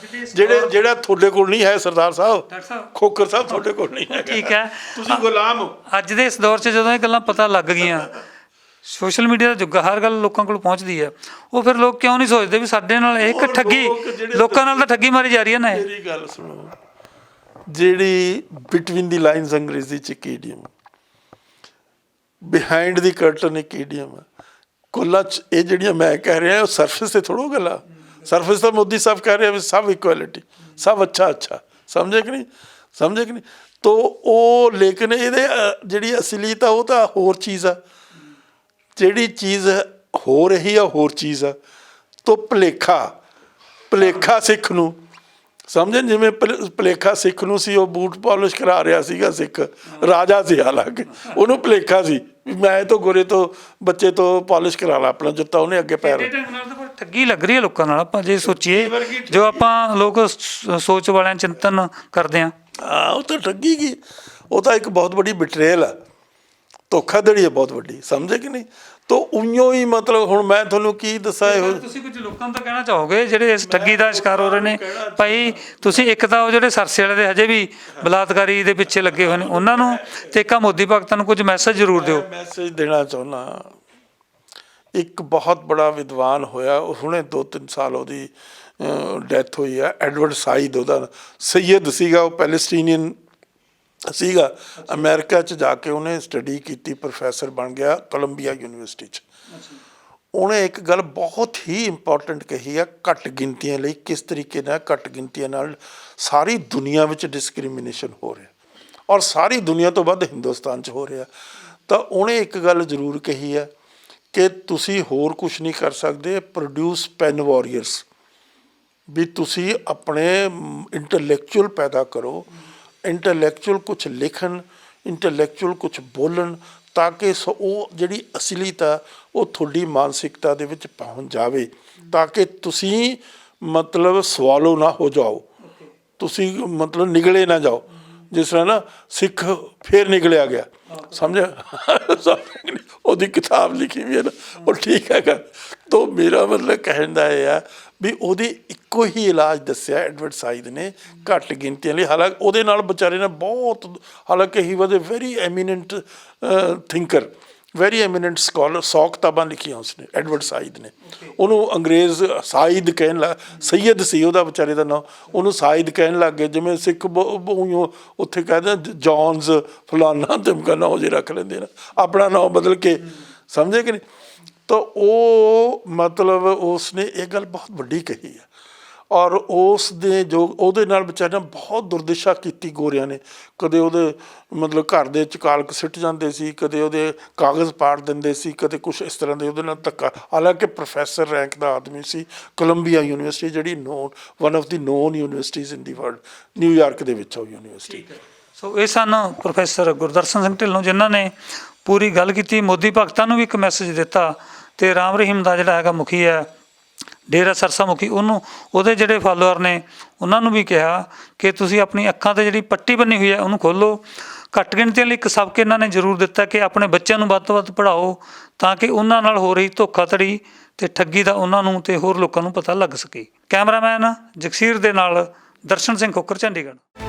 ਜਿਹੜਾ ਤੁਹਾਡੇ ਕੋਲ ਨਹੀਂ ਹੈ ਸਰਦਾਰ ਸਾਹਿਬ, ਖੋਖਰ ਸਾਹਿਬ, ਤੁਹਾਡੇ ਕੋਲ ਨਹੀਂ ਹੈ। ਠੀਕ ਹੈ, ਤੁਸੀਂ ਗੁਲਾਮ ਹੋ। ਅੱਜ ਦੇ ਇਸ ਦੌਰ 'ਚ ਜਦੋਂ ਇਹ ਗੱਲਾਂ ਪਤਾ ਲੱਗ ਗਈਆਂ, ਸੋਸ਼ਲ ਮੀਡੀਆ ਦਾ ਯੁੱਗ, ਹਰ ਗੱਲ ਲੋਕਾਂ ਕੋਲ ਪਹੁੰਚਦੀ ਹੈ, ਉਹ ਫਿਰ ਲੋਕ ਕਿਉਂ ਨਹੀਂ ਸੋਚਦੇ ਵੀ ਸਾਡੇ ਨਾਲ ਇੱਕ ਠੱਗੀ, ਲੋਕਾਂ ਨਾਲ ਤਾਂ ਠੱਗੀ ਮਾਰੀ ਜਾ ਰਹੀ ਹੈ ਨਾ। ਮੇਰੀ ਗੱਲ ਸੁਣੋ, ਜਿਹੜੀ ਬਿਟਵੀਨ ਦੀ ਲਾਈਨਸ ਅੰਗਰੇਜ਼ੀ 'ਚ ਇੱਕ ਈਡੀਅਮ, ਬਿਹਾਈਂਡ ਦੀ ਕਰਟਨ ਇੱਕ ਈਡੀਅਮ ਆ। ਕੁੱਲਾਂ 'ਚ ਇਹ ਜਿਹੜੀਆਂ ਮੈਂ ਕਹਿ ਰਿਹਾ, ਉਹ ਸਰਫੇਸ 'ਤੇ ਥੋੜ੍ਹਾ ਗੱਲਾਂ, ਸਰਫੇਸ ਤਾਂ ਮੋਦੀ ਸਾਹਿਬ ਕਹਿ ਰਹੇ ਵੀ ਸਭ ਇਕੁਐਲਿਟੀ, ਸਭ ਅੱਛਾ, ਸਮਝੇ ਕਿ ਨਹੀਂ, ਸਮਝੇ ਕਿ ਨਹੀਂ। ਤੋ ਉਹ ਲੇਕਿਨ ਇਹਦੇ ਜਿਹੜੀ ਅਸਲੀਅਤ ਆ ਉਹ ਤਾਂ ਹੋਰ ਚੀਜ਼ ਆ, ਜਿਹੜੀ ਚੀਜ਼ ਹੋ ਰਹੀ ਆ ਹੋਰ ਚੀਜ਼ ਆ। ਤੋ ਭੁਲੇਖਾ ਸਿੱਖ ਨੂੰ, ਸਮਝੇ, ਜਿਵੇਂ ਭੁਲੇਖਾ ਸਿੱਖ ਨੂੰ ਸੀ, ਉਹ ਬੂਟ ਪਾਲਿਸ਼ ਕਰਾ ਰਿਹਾ ਸੀਗਾ, ਸਿੱਖ ਰਾਜਾ ਸੀ, ਹਾਲਾਂਕਿ ਉਹਨੂੰ ਭੁਲੇਖਾ ਸੀ ਵੀ ਮੈਂ ਤੋਂ ਗੋਰੇ ਤੋਂ ਬੱਚੇ ਤੋਂ ਪਾਲਿਸ਼ ਕਰਾ ਲਾ ਆਪਣਾ ਜੁੱਤਾ, ਉਹਨੇ ਅੱਗੇ ਪੈਰ। ਠੱਗੀ ਲੱਗ ਰਹੀ ਹੈ ਲੋਕਾਂ ਨਾਲ, ਆਪਾਂ ਜੇ ਸੋਚੀਏ, ਜੋ ਆਪਾਂ ਲੋਕ ਸੋਚ ਵਾਲਿਆਂ ਚਿੰਤਨ ਕਰਦੇ ਹਾਂ। ਹਾਂ, ਉਹ ਤਾਂ ਠੱਗੀ ਕੀ, ਉਹ ਤਾਂ ਇੱਕ ਬਹੁਤ ਵੱਡੀ ਬਿਟਰੇਲ ਆ, ਧੋਖਾਧੜੀ ਹੈ ਬਹੁਤ ਵੱਡੀ, ਸਮਝੇ ਕਿ ਨਹੀਂ। ਤੋ ਉਈਓ ਹੀ ਮਤਲਬ ਹੁਣ ਮੈਂ ਤੁਹਾਨੂੰ ਕੀ ਦੱਸਾਂ, ਇਹੋ ਤੁਸੀਂ ਕੁਝ ਲੋਕਾਂ ਨੂੰ ਤਾਂ ਕਹਿਣਾ ਚਾਹੋਗੇ ਜਿਹੜੇ ਇਸ ਠੱਗੀ ਦਾ ਸ਼ਿਕਾਰ ਹੋ ਰਹੇ ਨੇ, ਭਾਈ ਤੁਸੀਂ ਇੱਕ ਤਾਂ ਉਹ ਜਿਹੜੇ ਸਰਸੇ ਵਾਲੇ ਦੇ ਹਜੇ ਵੀ ਬਲਾਤਕਾਰੀ ਦੇ ਪਿੱਛੇ ਲੱਗੇ ਹੋਏ ਨੇ ਉਹਨਾਂ ਨੂੰ, ਤੇ ਇੱਕ ਮੋਦੀ ਭਗਤਾਂ ਨੂੰ ਕੁਝ ਮੈਸੇਜ ਜ਼ਰੂਰ ਦਿਓ। ਮੈਸੇਜ ਦੇਣਾ ਚਾਹੁੰਦਾ, ਇੱਕ ਬਹੁਤ ਬੜਾ ਵਿਦਵਾਨ ਹੋਇਆ, ਹੁਣੇ 2-3 ਸਾਲ ਉਹਦੀ ਡੈਥ ਹੋਈ ਆ, ਐਡਵਰਡ ਸਾਈਦ ਉਹਦਾ ਸੈਯਦ ਸੀਗਾ, ਉਹ ਪੈਲਸਟੀਨੀਅਨ ਸੀਗਾ, ਅਮਰੀਕਾ 'ਚ ਜਾ ਕੇ ਉਹਨੇ ਸਟੱਡੀ ਕੀਤੀ, ਪ੍ਰੋਫੈਸਰ ਬਣ ਗਿਆ ਕੋਲੰਬੀਆ ਯੂਨੀਵਰਸਿਟੀ 'ਚ। ਉਹਨੇ ਇੱਕ ਗੱਲ ਬਹੁਤ ਹੀ ਇੰਪੋਰਟੈਂਟ ਕਹੀ ਆ, ਘੱਟ ਗਿਣਤੀਆਂ ਲਈ ਕਿਸ ਤਰੀਕੇ ਨਾਲ ਘੱਟ ਗਿਣਤੀਆਂ ਨਾਲ ਸਾਰੀ ਦੁਨੀਆ ਵਿੱਚ ਡਿਸਕ੍ਰਿਮੀਨੇਸ਼ਨ ਹੋ ਰਿਹਾ, ਔਰ ਸਾਰੀ ਦੁਨੀਆ ਤੋਂ ਵੱਧ ਹਿੰਦੁਸਤਾਨ 'ਚ ਹੋ ਰਿਹਾ। ਤਾਂ ਉਹਨੇ ਇੱਕ ਗੱਲ ਜ਼ਰੂਰ ਕਹੀ ਹੈ ਕਿ ਤੁਸੀਂ ਹੋਰ ਕੁਛ ਨਹੀਂ ਕਰ ਸਕਦੇ, ਪ੍ਰੋਡਿਊਸ ਪੈਨ ਵਾਰੀਅਰਸ, ਵੀ ਤੁਸੀਂ ਆਪਣੇ ਇੰਟਲੈਕਚੁਅਲ ਪੈਦਾ ਕਰੋ, ਇੰਟਲੈਕਚੁਅਲ ਕੁਛ ਲਿਖਣ, ਇੰਟਲੈਕਚੁਅਲ ਕੁਛ ਬੋਲਣ, ਤਾਂ ਕਿ ਉਹ ਜਿਹੜੀ ਅਸਲੀਅਤ ਆ ਉਹ ਤੁਹਾਡੀ ਮਾਨਸਿਕਤਾ ਦੇ ਵਿੱਚ ਪਹੁੰਚ ਜਾਵੇ, ਤਾਂ ਕਿ ਤੁਸੀਂ ਮਤਲਬ ਸਵਾਲੋ ਨਾ ਹੋ ਜਾਓ, ਤੁਸੀਂ ਮਤਲਬ ਨਿਗਲੇ ਨਾ ਜਾਓ। ਜਿਸ ਤਰ੍ਹਾਂ ਨਾ ਸਿੱਖ ਫੇਰ ਨਿਕਲਿਆ ਗਿਆ, ਸਮਝਿਆ, ਉਹਦੀ ਕਿਤਾਬ ਲਿਖੀ ਵੀ ਹੈ ਨਾ, ਉਹ ਠੀਕ ਹੈਗਾ। ਤੋ ਮੇਰਾ ਮਤਲਬ ਕਹਿਣ ਦਾ ਇਹ ਆ ਵੀ ਉਹਦੀ ਇੱਕੋ ਹੀ ਇਲਾਜ ਦੱਸਿਆ ਐਡਵਰਡ ਸਾਈਦ ਨੇ ਘੱਟ ਗਿਣਤੀਆਂ ਲਈ। ਹਾਲਾਂਕਿ ਉਹਦੇ ਨਾਲ ਵਿਚਾਰੇ ਨੇ ਬਹੁਤ, ਹਾਲਾਂਕਿ he was a very eminent thinker, very eminent scholar, 100 ਕਿਤਾਬਾਂ ਲਿਖੀਆਂ ਉਸਨੇ, ਐਡਵਰਡ ਸਾਈਦ ਨੇ। ਉਹਨੂੰ ਅੰਗਰੇਜ਼ ਸਾਈਦ ਕਹਿਣ ਲੱਗ, ਸੈਯਦ ਸੀ ਉਹਦਾ ਵਿਚਾਰੇ ਦਾ ਨਾਂ, ਉਹਨੂੰ ਸਾਈਦ ਕਹਿਣ ਲੱਗ ਗਏ, ਜਿਵੇਂ ਸਿੱਖ ਉੱਥੇ ਕਹਿੰਦੇ ਜੌਨਸ ਫਲਾਨਾ ਧਮਕਾਨਾ ਉਹ ਜਿਹੇ ਰੱਖ ਲੈਂਦੇ ਨਾ ਆਪਣਾ ਨਾਂ ਬਦਲ ਕੇ, ਸਮਝੇ ਕਿ ਨਹੀਂ। ਤਾਂ ਉਹ ਮਤਲਬ ਉਸਨੇ ਇਹ ਗੱਲ ਬਹੁਤ ਵੱਡੀ ਕਹੀ ਹੈ, ਔਰ ਉਸ ਦੇ ਜੋ ਉਹਦੇ ਨਾਲ ਵਿਚਾਰਿਆਂ ਬਹੁਤ ਦੁਰਦਸ਼ਾ ਕੀਤੀ ਗੋਰਿਆਂ ਨੇ, ਕਦੇ ਉਹਦੇ ਮਤਲਬ ਘਰ ਦੇ ਚਕਾਲਕ ਸਿੱਟ ਜਾਂਦੇ ਸੀ, ਕਦੇ ਉਹਦੇ ਕਾਗਜ਼ ਪਾੜ ਦਿੰਦੇ ਸੀ, ਕਦੇ ਕੁਛ ਇਸ ਤਰ੍ਹਾਂ ਦੇ ਉਹਦੇ ਨਾਲ ਧੱਕਾ। ਹਾਲਾਂਕਿ ਪ੍ਰੋਫੈਸਰ ਰੈਂਕ ਦਾ ਆਦਮੀ ਸੀ, ਕੋਲੰਬੀਆ ਯੂਨੀਵਰਸਿਟੀ ਜਿਹੜੀ one of the known universities in the world, New York ਦੇ ਵਿੱਚ ਉਹ ਯੂਨੀਵਰਸਿਟੀ। ਸੋ ਇਹ ਸਨ ਪ੍ਰੋਫੈਸਰ ਗੁਰਦਰਸ਼ਨ ਸਿੰਘ ਢਿੱਲੋਂ, ਜਿਨ੍ਹਾਂ ਨੇ ਪੂਰੀ ਗੱਲ ਕੀਤੀ, ਮੋਦੀ ਭਗਤਾਂ ਨੂੰ ਵੀ ਇੱਕ ਮੈਸੇਜ ਦਿੱਤਾ, ਤੇ ਰਾਮ ਰਹੀਮ ਦਾ ਜਿਹੜਾ ਹੈਗਾ ਮੁਖੀ ਹੈ ਡੇਰਾ ਸਰਸਾ ਮੁਖੀ, ਉਹਨੂੰ ਉਹਦੇ ਜਿਹੜੇ ਫਾਲੋਅਰ ਨੇ ਉਹਨਾਂ ਨੂੰ ਵੀ ਕਿਹਾ ਕਿ ਤੁਸੀਂ ਆਪਣੀ ਅੱਖਾਂ 'ਤੇ ਜਿਹੜੀ ਪੱਟੀ ਬੰਨੀ ਹੋਈ ਹੈ ਉਹਨੂੰ ਖੋਲ੍ਹੋ। ਘੱਟ ਗਿਣਤੀਆਂ ਲਈ ਇੱਕ ਸਬਕ ਇਹਨਾਂ ਨੇ ਜ਼ਰੂਰ ਦਿੱਤਾ ਕਿ ਆਪਣੇ ਬੱਚਿਆਂ ਨੂੰ ਵੱਧ ਤੋਂ ਵੱਧ ਪੜ੍ਹਾਓ, ਤਾਂ ਕਿ ਉਹਨਾਂ ਨਾਲ ਹੋ ਰਹੀ ਧੋਖਾਧੜੀ ਤੇ ਠੱਗੀ ਦਾ ਉਹਨਾਂ ਨੂੰ ਤੇ ਹੋਰ ਲੋਕਾਂ ਨੂੰ ਪਤਾ ਲੱਗ ਸਕੇ। ਕੈਮਰਾਮੈਨ ਜਗਸੀਰ ਦੇ ਨਾਲ ਦਰਸ਼ਨ ਸਿੰਘ ਖੋਖਰ, ਚੰਡੀਗੜ੍ਹ।